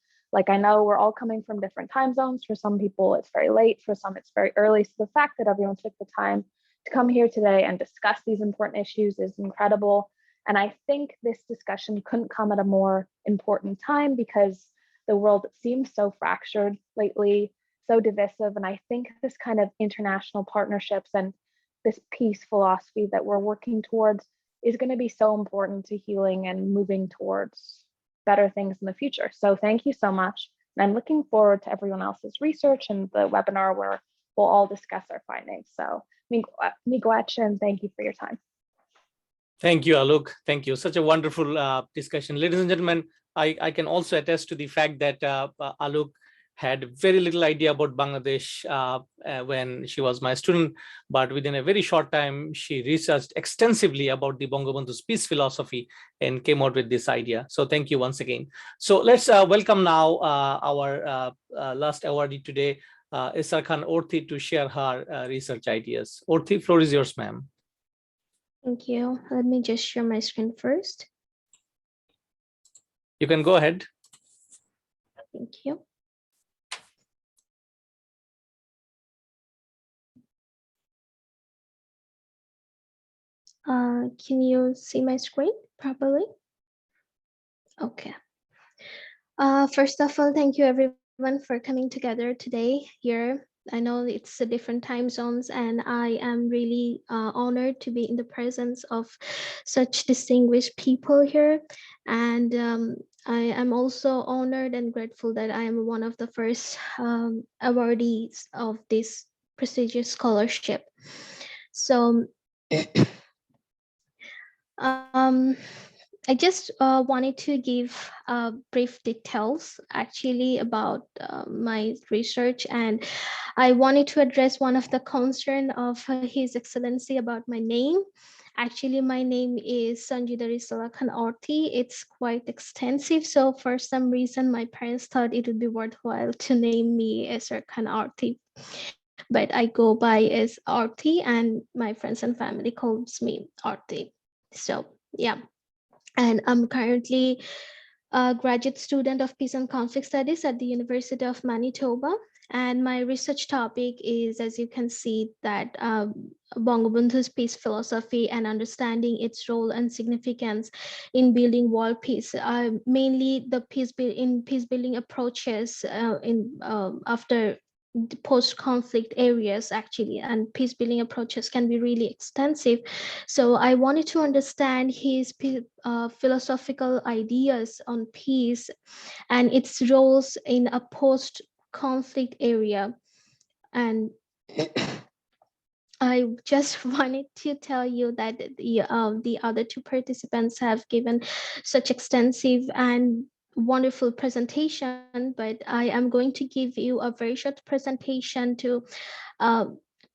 I know we're all coming from different time zones. For some people, it's very late. For some, it's very early. So the fact that everyone took the time to come here today and discuss these important issues is incredible. And I think this discussion couldn't come at a more important time, because the world seems so fractured lately, so divisive. And I think this kind of international partnerships and this peace philosophy that we're working towards is going to be so important to healing and moving towards better things in the future. So thank you so much. And I'm looking forward to everyone else's research and the webinar where we'll all discuss our findings. So miigwech, and thank you for your time. Thank you, Alok. Thank you. Such a wonderful discussion. Ladies and gentlemen, I can also attest to the fact that Alok had very little idea about Bangladesh when she was my student, but within a very short time, she researched extensively about the Bangabandhu's peace philosophy and came out with this idea. So thank you once again. So let's welcome now our last awardee today, Isar Khan Orthi, to share her research ideas. Orthi, floor is yours, ma'am. Thank you. Let me just share my screen first. You can go ahead. Thank you. Can you see my screen properly? Okay. First of all, thank you everyone for coming together today here. I know it's a different time zones, and I am really honored to be in the presence of such distinguished people here. And I am also honored and grateful that I am one of the first awardees of this prestigious scholarship. So I just wanted to give brief details actually about my research, and I wanted to address one of the concern of His Excellency about my name. Actually, my name is Sanjida Risala Khan Orthi. It's quite extensive, so for some reason my parents thought it would be worthwhile to name me as Khan Orthi. But I go by as Orthi, and my friends and family calls me Orthi. So yeah. And I'm currently a graduate student of Peace and Conflict Studies at the University of Manitoba. And my research topic is, as you can see, that Bangabandhu's peace philosophy and understanding its role and significance in building world peace. Mainly the peace building approaches after post-conflict areas actually, and peace building approaches can be really extensive. So I wanted to understand his philosophical ideas on peace and its roles in a post-conflict area. And I just wanted to tell you that the other two participants have given such extensive and wonderful presentation, but I am going to give you a very short presentation to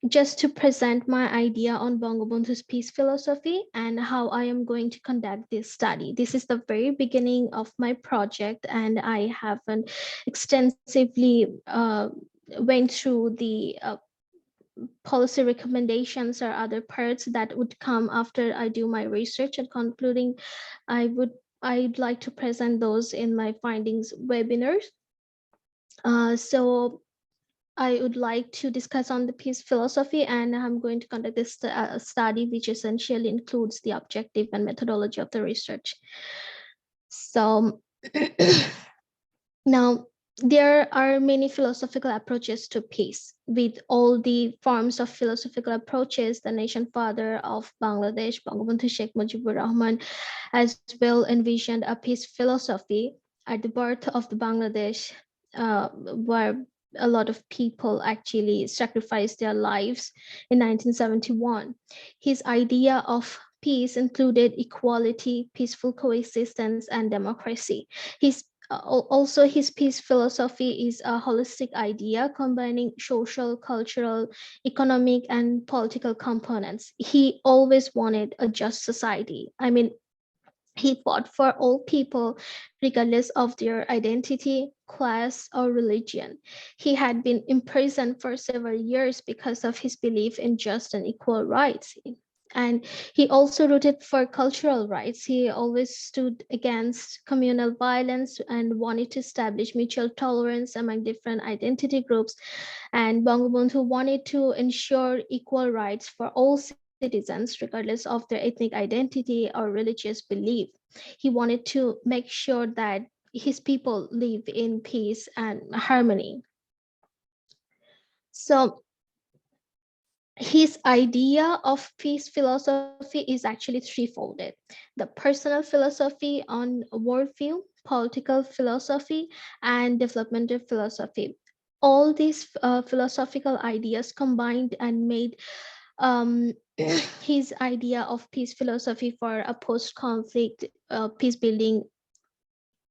just to present my idea on Bangabandhu's peace philosophy and how I am going to conduct this study. This is the very beginning of my project, and I haven't extensively went through the policy recommendations or other parts that would come after I do my research and concluding. I'd like to present those in my findings webinars. So I would like to discuss on the peace philosophy, and I'm going to conduct this study, which essentially includes the objective and methodology of the research. So now, there are many philosophical approaches to peace. With all the forms of philosophical approaches, the nation father of Bangladesh, Bangabandhu Sheikh Mujibur Rahman, as well envisioned a peace philosophy. At the birth of the Bangladesh, where a lot of people actually sacrificed their lives in 1971. His idea of peace included equality, peaceful coexistence, and democracy. Also, his peace philosophy is a holistic idea combining social, cultural, economic, and political components. He always wanted a just society. I mean, he fought for all people, regardless of their identity, class, or religion. He had been imprisoned for several years because of his belief in just and equal rights. And he also rooted for cultural rights. He always stood against communal violence and wanted to establish mutual tolerance among different identity groups. And Bangabandhu wanted to ensure equal rights for all citizens, regardless of their ethnic identity or religious belief. He wanted to make sure that his people live in peace and harmony. So his idea of peace philosophy is actually threefolded: the personal philosophy on worldview, political philosophy, and developmental philosophy. All these philosophical ideas combined and made um, his idea of peace philosophy for a post-conflict peace building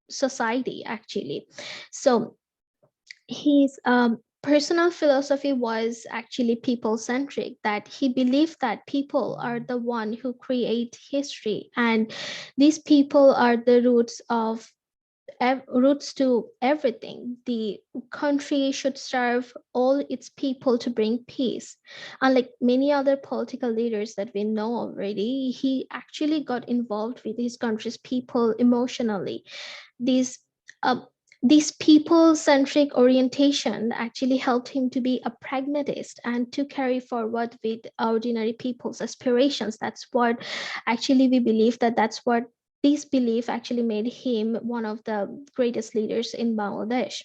society, actually. So his personal philosophy was actually people centric, that he believed that people are the one who create history, and these people are the roots to everything. The country should serve all its people to bring peace. Unlike many other political leaders that we know already, he actually got involved with his country's people emotionally. These uh, this people-centric orientation actually helped him to be a pragmatist and to carry forward with ordinary people's aspirations. That's what actually we believe, that's what this belief actually made him one of the greatest leaders in Bangladesh.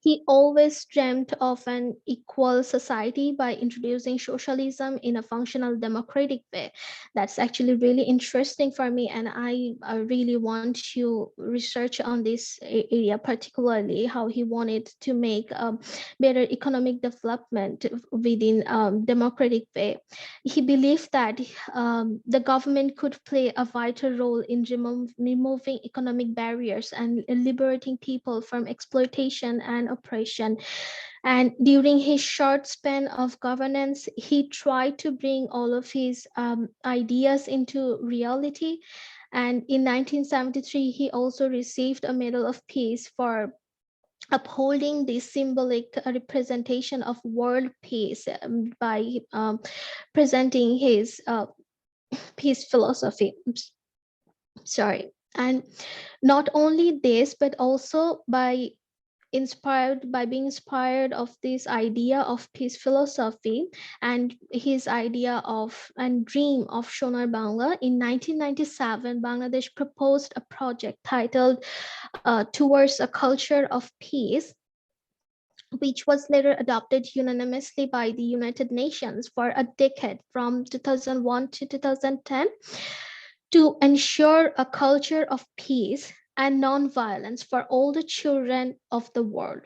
He always dreamt of an equal society by introducing socialism in a functional democratic way. That's actually really interesting for me, and I really want to research on this area, particularly how he wanted to make better economic development within democratic way. He believed that the government could play a vital role in removing economic barriers and liberating people from exploitation and oppression. And during his short span of governance, he tried to bring all of his ideas into reality. And in 1973, he also received a Medal of Peace for upholding the symbolic representation of world peace by presenting his peace philosophy. Sorry. And not only this, but also by being inspired of this idea of peace philosophy and his idea of and dream of Sonar Bangla, in 1997 Bangladesh proposed a project titled Towards a Culture of Peace, which was later adopted unanimously by the United Nations for a decade from 2001 to 2010, to ensure a culture of peace and non-violence for all the children of the world.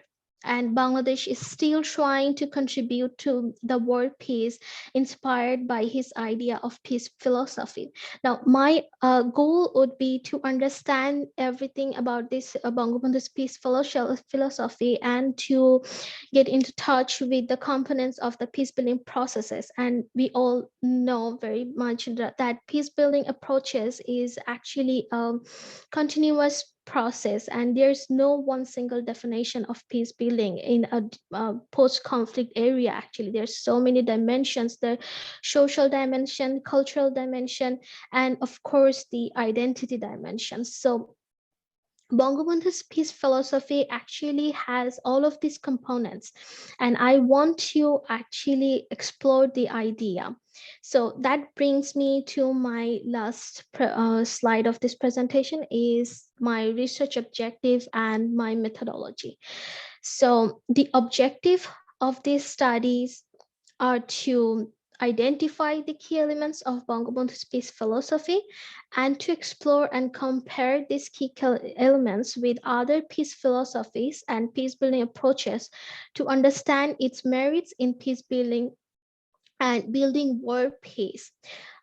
And Bangladesh is still trying to contribute to the world peace inspired by his idea of peace philosophy. Now, my goal would be to understand everything about this Bangabandhu's peace philosophy and to get into touch with the components of the peace building processes. And we all know very much that peace building approaches is actually a continuous process, and there's no one single definition of peace building in a post-conflict area. Actually, there's so many dimensions: the social dimension, cultural dimension, and of course the identity dimension. So Bangabandhu's peace philosophy actually has all of these components, and I want to actually explore the idea. So that brings me to my last slide of this presentation, is my research objective and my methodology. So the objective of these studies are to identify the key elements of Bangabandhu's peace philosophy and to explore and compare these key elements with other peace philosophies and peace building approaches to understand its merits in peace building and building world peace.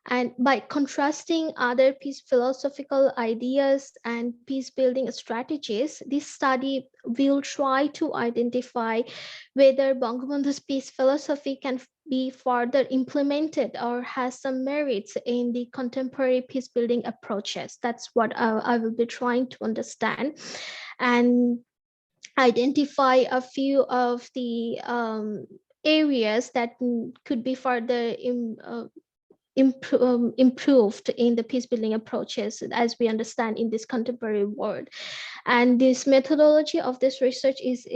And by contrasting other peace philosophical ideas and peace building strategies, this study will try to identify whether Bangabandhu's peace philosophy can be further implemented or has some merits in the contemporary peace building approaches. That's what I will be trying to understand, and identify a few of the areas that could be further improved in the peace building approaches as we understand in this contemporary world. And this methodology of this research is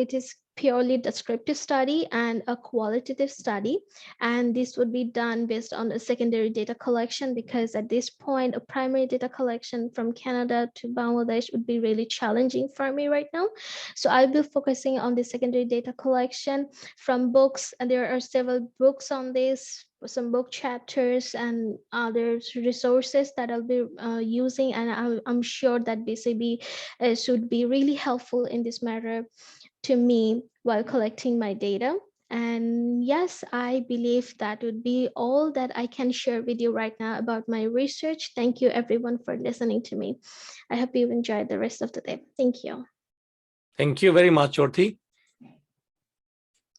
purely descriptive study and a qualitative study. And this would be done based on a secondary data collection, because at this point, a primary data collection from Canada to Bangladesh would be really challenging for me right now. So I'll be focusing on the secondary data collection from books, and there are several books on this, some book chapters and other resources that I'll be using, and I'm sure that BCB should be really helpful in this matter to me while collecting my data. And yes, I believe that would be all that I can share with you right now about my research. Thank you everyone for listening to me. I hope you enjoyed the rest of the day. Thank you. Thank you very much, Orthi.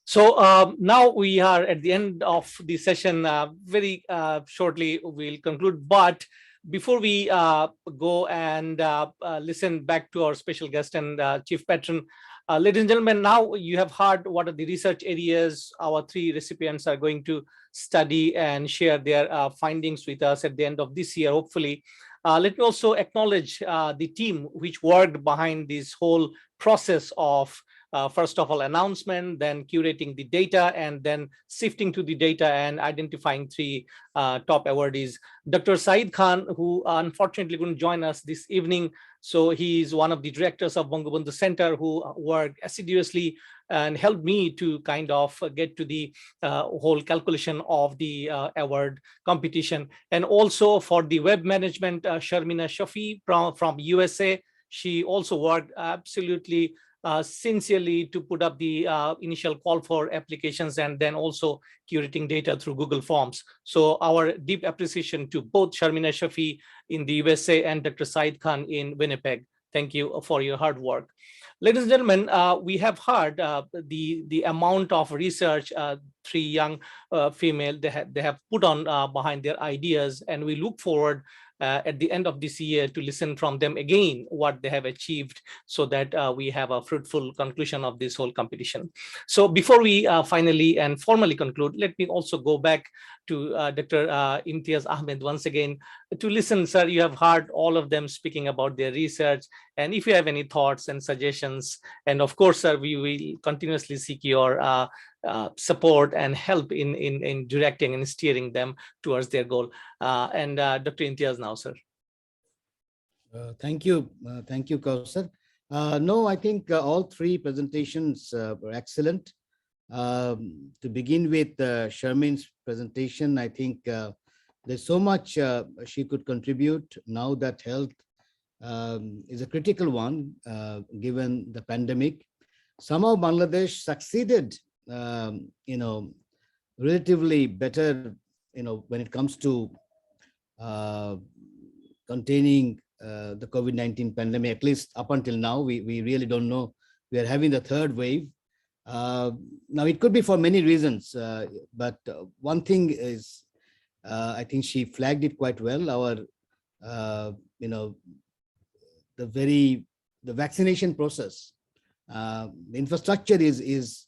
So now we are at the end of the session. Very shortly, we'll conclude. But before we go and listen back to our special guest and chief patron, ladies and gentlemen, now you have heard what are the research areas our three recipients are going to study and share their findings with us at the end of this year, hopefully. Let me also acknowledge the team which worked behind this whole process of first of all, announcement, then curating the data, and then sifting to the data and identifying three top awardees. Dr. Saeed Khan, who unfortunately couldn't join us this evening, so he is one of the directors of Bangabandhu Center who worked assiduously and helped me to kind of get to the whole calculation of the award competition. And also for the web management, Sharmina Shafi from USA, she also worked absolutely sincerely to put up the initial call for applications and then also curating data through Google Forms. So our deep appreciation to both Sharmina Shafi in the USA and Dr. Saeed Khan in Winnipeg. Thank you for your hard work. Ladies and gentlemen, we have heard the amount of research three young female they have put on behind their ideas, and we look forward at the end of this year to listen from them again what they have achieved, so that we have a fruitful conclusion of this whole competition. So before we finally and formally conclude, let me also go back to Dr. Imtiaz Ahmed once again to listen. Sir, you have heard all of them speaking about their research, and if you have any thoughts and suggestions, and of course, sir, we will continuously seek your support and help in directing and steering them towards their goal. And Dr. Imtiaz now, sir. Thank you, Kausar. No, I think all three presentations were excellent. To begin with, Sharmin's presentation, I think there's so much she could contribute now that health is a critical one given the pandemic. Somehow Bangladesh succeeded, relatively better, when it comes to containing the COVID-19 pandemic, at least up until now. We really don't know. We are having the third wave. Now, it could be for many reasons, but one thing is, I think she flagged it quite well. Our, the vaccination process, the infrastructure is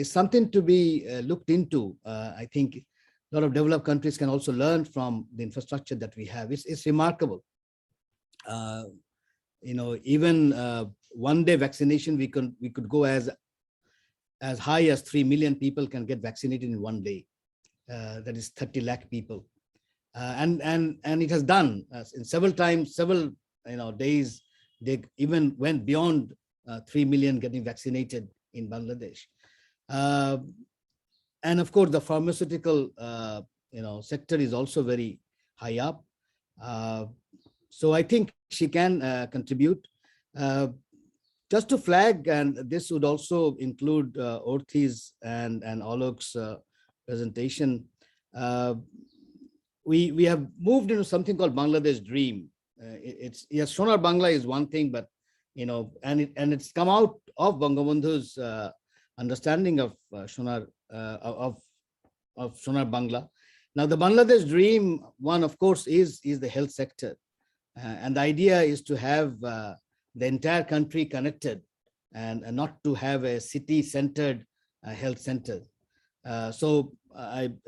something to be looked into. I think a lot of developed countries can also learn from the infrastructure that we have. It's remarkable. Even one day vaccination, we could go as high as 3 million people can get vaccinated in one day. That is 30 lakh people, and it has done in several days. They even went beyond 3 million getting vaccinated in Bangladesh. And of course, the pharmaceutical sector is also very high up. So I think she can contribute. Just to flag, and this would also include Orthi's and Alok's presentation. We have moved into something called Bangladesh Dream. Yes, Sonar Bangla is one thing, but and it's come out of Bangabandhu's understanding of Sonar Sonar Bangla. Now, the Bangladesh Dream one, of course, is the health sector, and the idea is to have the entire country connected, and not to have a city-centered health center. So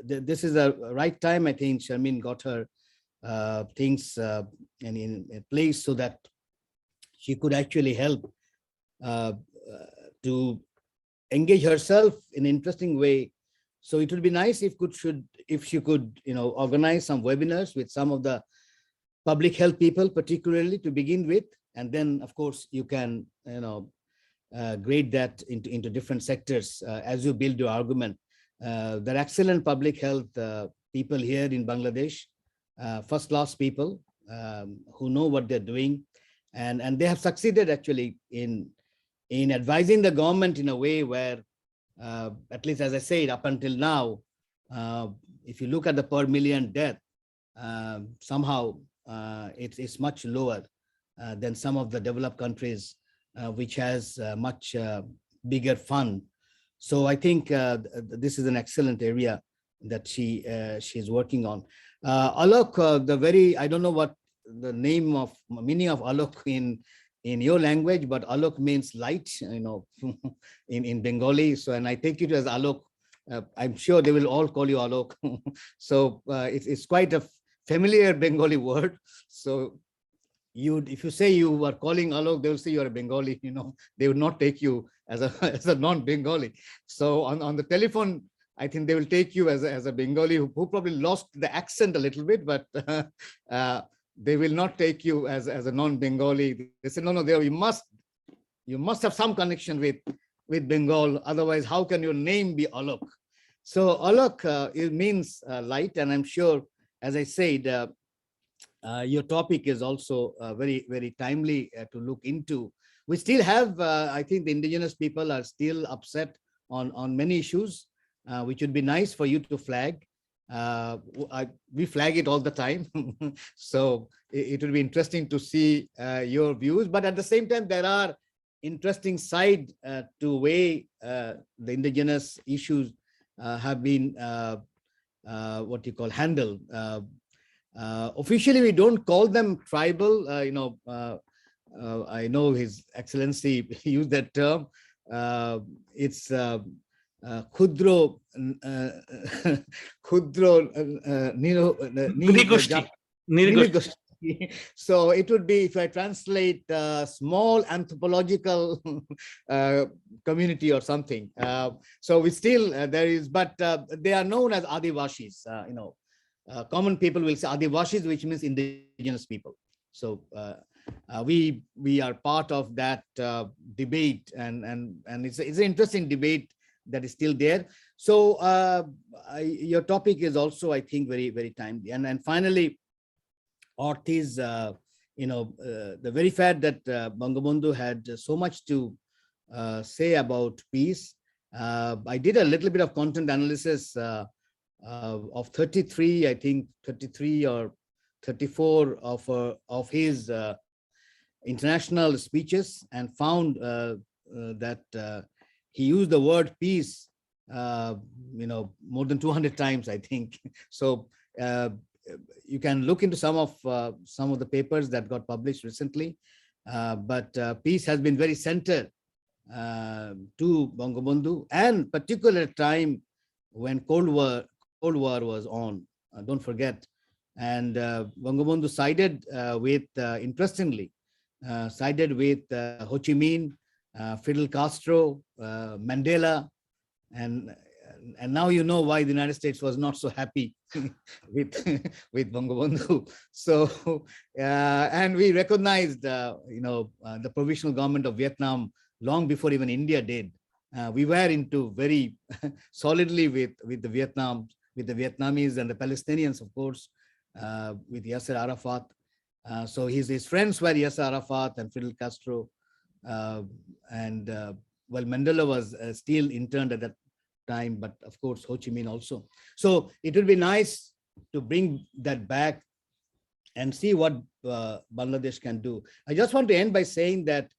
this is the right time. I think Sharmin got her things in place so that she could actually help to engage herself in an interesting way. So it would be nice if she could, organize some webinars with some of the public health people, particularly to begin with, and then of course you can, grade that into different sectors as you build your argument. There are excellent public health people here in Bangladesh, first-class people who know what they're doing, and they have succeeded actually in advising the government in a way where, at least as I said, up until now, if you look at the per million death, somehow it's much lower than some of the developed countries, which has much bigger fund. So I think this is an excellent area that she's working on. Alok, I don't know what the meaning of Alok in your language, but Alok means light, in Bengali. So, and I take it as Alok. I'm sure they will all call you Alok. So it's quite a familiar Bengali word. So if you say you are calling Alok, they will say you are a Bengali. They would not take you as a non-Bengali. So on the telephone, I think they will take you as a Bengali who probably lost the accent a little bit, but they will not take you as a non-Bengali. They say, no, you must have some connection with Bengal. Otherwise, how can your name be Alok? So Alok, it means light, and I'm sure, as I said, your topic is also very, very timely to look into. We still have, I think the indigenous people are still upset on many issues, which would be nice for you to flag. We flag it all the time. So it will be interesting to see your views, but at the same time, there are interesting side to way the indigenous issues have been handled. Officially, we don't call them tribal. I know His Excellency used that term. It's Khudro Nirigoshti. So it would be, if I translate, small anthropological community or something. So we still there is, but they are known as Adivashis. Common people will say Adivashis, which means indigenous people. So we are part of that debate, and it's an interesting debate that is still there. So your topic is also, I think, very, very timely. And finally, Ortiz, the very fact that Bangabandhu had so much to say about peace. I did a little bit of content analysis of 33, I think 33 or 34 of his international speeches, and found that he used the word peace, more than 200 times, I think. So you can look into some of the papers that got published recently, but peace has been very centered to Bangabandhu, and particular time when Cold War was on. Don't forget, and Bangabandhu sided with, interestingly, sided with Ho Chi Minh, Fidel Castro, Mandela, and now you know why the United States was not so happy with Bangabandhu. So, and we recognized, the provisional government of Vietnam long before even India did. We were into very solidly with the Vietnamese and the Palestinians, of course, with Yasser Arafat. So his friends were Yasser Arafat and Fidel Castro, and Mandela was still interned at that time, but of course Ho Chi Minh also. So it will be nice to bring that back and see what Bangladesh can do. I just want to end by saying that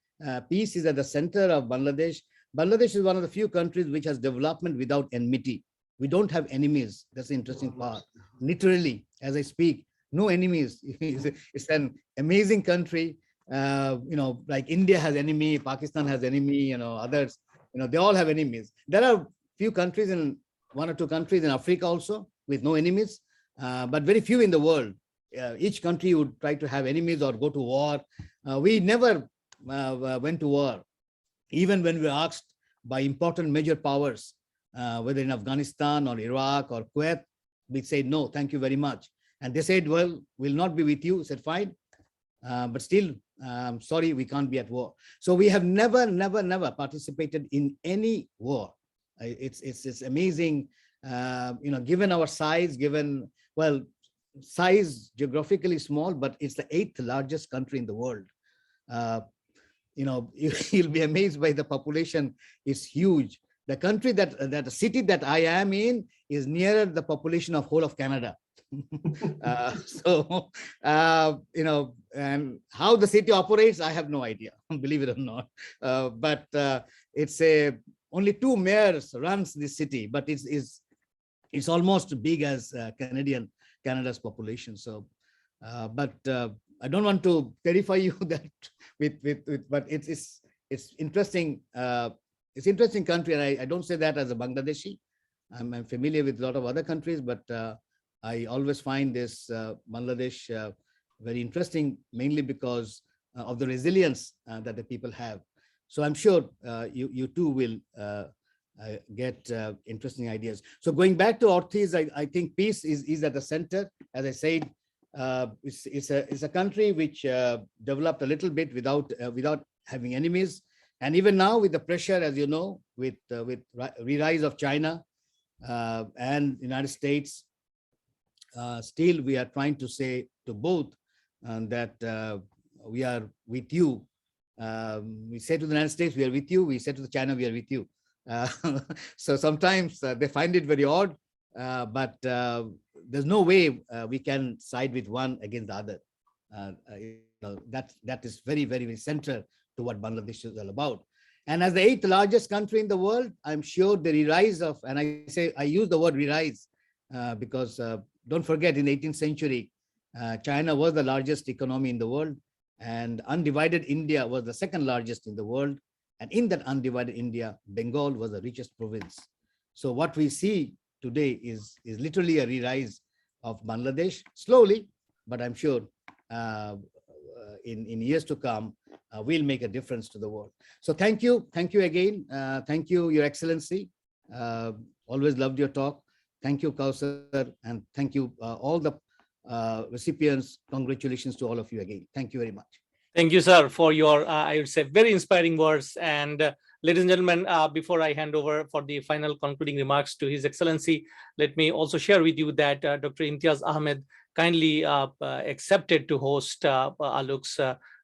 peace is at the center of Bangladesh. Bangladesh is one of the few countries which has development without enmity. We don't have enemies. That's the interesting part. Literally, as I speak, no enemies. It's an amazing country. Like India has enemy, Pakistan has enemy, others, they all have enemies. There are few countries, in one or two countries in Africa also, with no enemies, but very few in the world. Each country would try to have enemies or go to war. We never went to war. Even when we were asked by important major powers, whether in Afghanistan or Iraq or Kuwait, we said, no, thank you very much. And they said, well, we'll not be with you. I said, fine. But still, sorry, we can't be at war. So we have never participated in any war. It's amazing, given our size, size geographically small, but it's the 8th largest country in the world. You'll be amazed by the population. It's huge. The country the city that I am in is nearer the population of whole of Canada. And how the city operates, I have no idea, believe it or not. But it's only 2 mayors runs this city, but it's almost big as Canada's population. So, but I don't want to terrify you that but it's interesting. It's interesting country, and I don't say that as a Bangladeshi. I'm familiar with a lot of other countries, but I always find this Bangladesh very interesting, mainly because of the resilience that the people have. So I'm sure you too will get interesting ideas. So going back to Ortiz, I think peace is at the center. As I said, it's a country which developed a little bit without having enemies. And even now with the pressure, as you know, with re-rise of China and United States, still we are trying to say to both that we are with you. We say to the United States, we are with you. We say to China, we are with you. So sometimes they find it very odd, but there's no way we can side with one against the other. That is very, very, very central to what Bangladesh is all about. And as the 8th largest country in the world, I'm sure the re-rise of, and I use the word re-rise because don't forget, in the 18th century, China was the largest economy in the world, and undivided India was the 2nd largest in the world. And in that undivided India, Bengal was the richest province. So what we see today is literally a re-rise of Bangladesh, slowly, but I'm sure in years to come, we'll make a difference to the world. So thank you again. Thank you, Your Excellency. Always loved your talk. Thank you, Kausar, and thank you all the recipients. Congratulations to all of you again. Thank you very much. Thank you, sir, for your, I would say, very inspiring words. And ladies and gentlemen, before I hand over for the final concluding remarks to His Excellency, let me also share with you that Dr. Imtiaz Ahmed kindly accepted to host Aluk's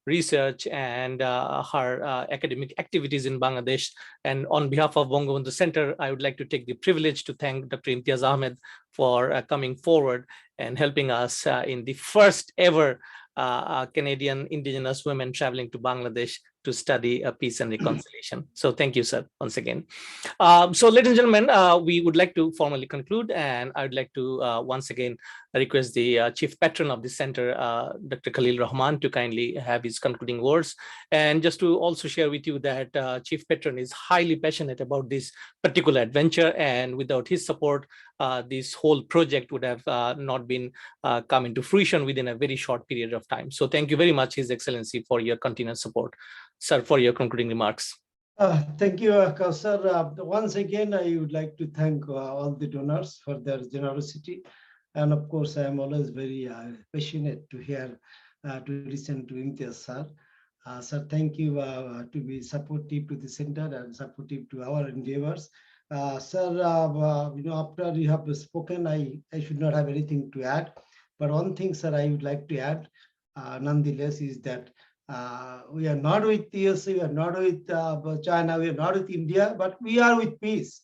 research and her academic activities in Bangladesh. And on behalf of Bangabandhu Center, I would like to take the privilege to thank Dr. Imtiaz Ahmed for coming forward and helping us in the first ever Canadian Indigenous women traveling to Bangladesh to study peace and reconciliation. So thank you, sir, once again. So ladies and gentlemen, we would like to formally conclude, and I would like to once again request the chief patron of the center, Dr. Khalil Rahman, to kindly have his concluding words. And just to also share with you that chief patron is highly passionate about this particular adventure, and without his support, this whole project would have not been come into fruition within a very short period of time. So thank you very much, His Excellency, for your continued support. Sir, for your concluding remarks. Thank you, Kausar. Once again, I would like to thank all the donors for their generosity. And of course, I am always very passionate to hear, to listen to Imtiaz sir. Sir, thank you to be supportive to the center and supportive to our endeavors. Sir, after you have spoken, I should not have anything to add. But one thing, sir, I would like to add, nonetheless, is that we are not with USA, we are not with China, we are not with India, but we are with peace.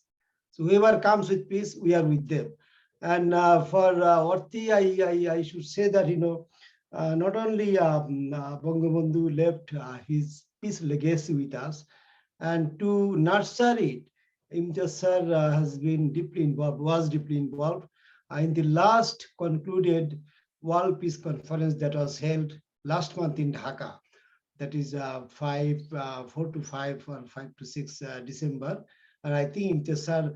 So whoever comes with peace, we are with them. And for Orti, I should say that, not only Bangabandhu left his peace legacy with us, and to nurture it, Imtiaz sir has been deeply involved, was deeply involved in the last concluded World Peace Conference that was held last month in Dhaka. That is 4 to 5 or 5 to 6 December. And I think Imtiaz sir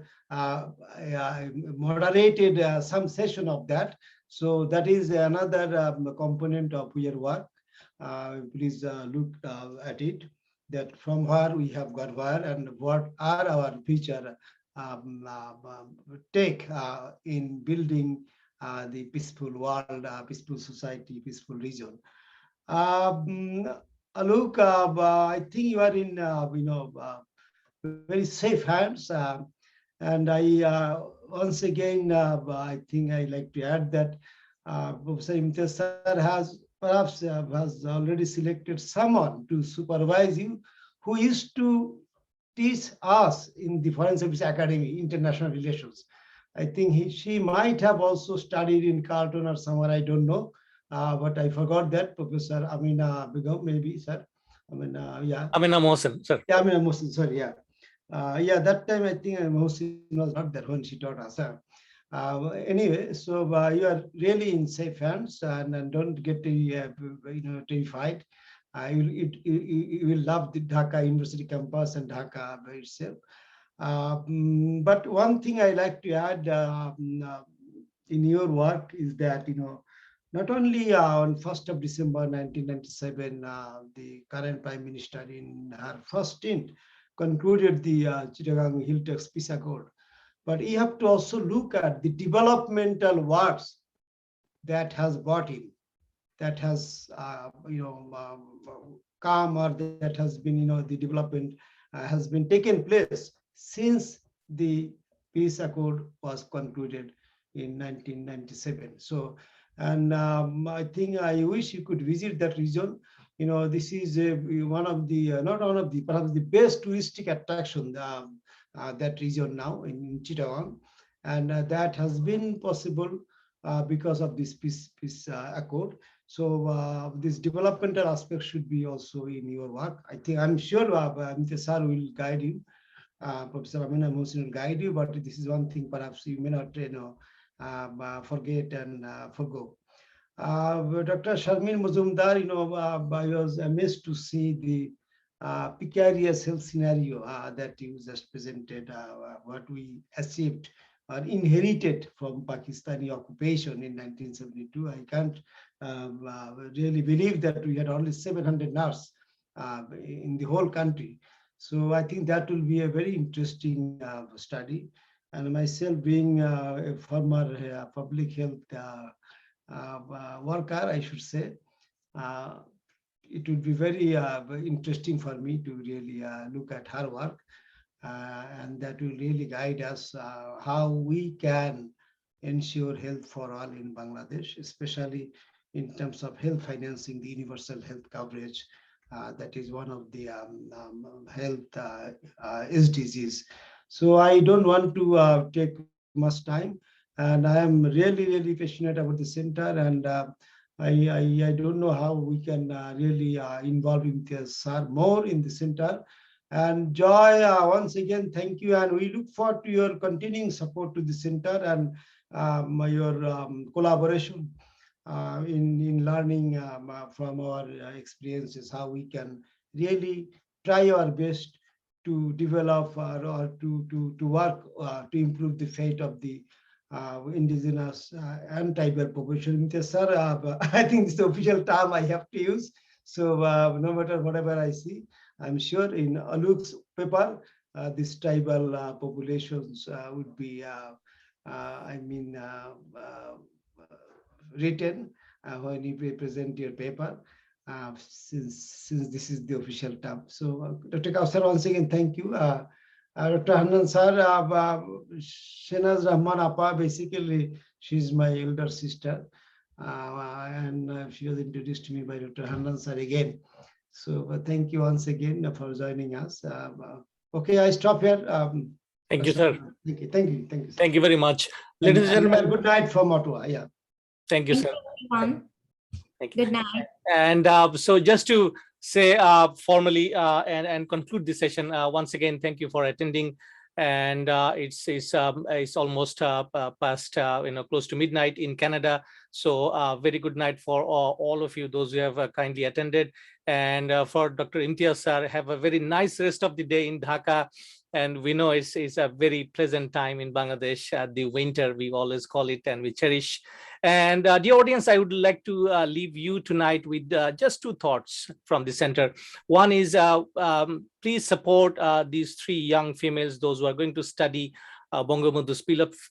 moderated some session of that. So that is another component of your work. Please look at it. that from where we have got where and what are our future take in building the peaceful world, peaceful society, peaceful region. Alok, I think you are in very safe hands, and I once again I think I like to add that Professor Imtiaz sir has perhaps has already selected someone to supervise you, who used to teach us in the Foreign Service Academy, International Relations. I think she might have also studied in Carlton or somewhere, I don't know. But I forgot that, Professor Amina Begum, maybe, sir. Yeah. Amina Mohsen, sir. Yeah, Amina Mohsen, sorry, yeah. Yeah, that time I think Mohsen was not there when she taught us. Anyway, so you are really in safe hands, and don't get terrified. You will love the Dhaka University campus and Dhaka by itself. But one thing I like to add in your work is that, not only on 1st of December 1997, the current Prime Minister in her first stint concluded the Chittagong Hilltop Peace Accord, but you have to also look at the developmental works that has brought in, that has come, or that has been, the development has been taken place since the peace accord was concluded in 1997. So, and I think I wish you could visit that region. This is one of the, not one of the, perhaps the best touristic attraction, that region now in Chittagong. And that has been possible because of this peace accord. So this developmental aspect should be also in your work. I think, I'm sure Imtiaz sir will guide you. Professor Amina Mohsen will guide you, but this is one thing perhaps you may not forget and forgo. Dr. Sharmin Mazumdar, I was amazed to see the precarious health scenario that you just presented, what we achieved or inherited from Pakistani occupation in 1972. I can't really believe that we had only 700 nurses in the whole country. So I think that will be a very interesting study. And myself being a former public health worker, I should say, it would be very interesting for me to really look at her work, and that will really guide us how we can ensure health for all in Bangladesh, especially in terms of health financing, the universal health coverage. That is one of the health SDGs. So I don't want to take much time, and I am really, really passionate about the center, and I don't know how we can really involve Imtiaz sir more in the center. And Joy, once again, thank you, and we look forward to your continuing support to the center and your collaboration in learning from our experiences, how we can really try our best to develop or to work to improve the fate of the indigenous and tribal population. Sir, I think this is the official term I have to use. So no matter whatever I see, I'm sure in Aluk's paper, these tribal populations would be, written when you present your paper, since this is the official term. So Dr. Kausar, once again, thank you. Dr. Hanan sir, Shenaz Rahman Appa, basically, she's my elder sister. And she was introduced to me by Dr. Hanan sir again. So thank you once again for joining us. Okay, I stop here. Thank you, sir. Thank you. Thank you. Thank you. Sir. Thank you very much. Ladies and gentlemen. Good night from Ottawa. Yeah. Thank you, sir. Everyone. Thank you. Good night. And so just to say formally and conclude this session, once again, thank you for attending. And it's almost past close to midnight in Canada. So very good night for all of you, those who have kindly attended. And for Dr. Imtiaz sir, have a very nice rest of the day in Dhaka. And we know it's a very pleasant time in Bangladesh, the winter, we always call it, and we cherish. And dear audience, I would like to leave you tonight with just two thoughts from the center. One is please support these three young females, those who are going to study Bangabandhu's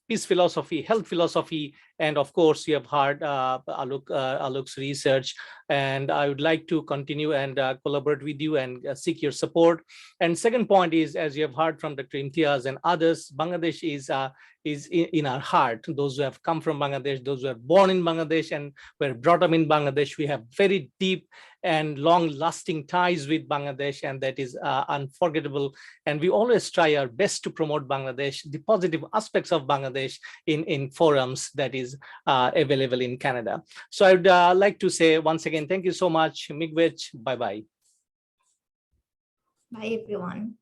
peace philosophy, health philosophy, and of course, you have heard Alok's research. And I would like to continue and collaborate with you and seek your support. And second point is, as you have heard from Dr. Imtiaz and others, Bangladesh is in our heart. Those who have come from Bangladesh, those who are born in Bangladesh and were brought up in Bangladesh, we have very deep and long-lasting ties with Bangladesh, and that is unforgettable. And we always try our best to promote Bangladesh, the positive aspects of Bangladesh in forums that is available in Canada. So I would like to say once again, thank you so much. Miigwech, bye-bye. Bye, everyone.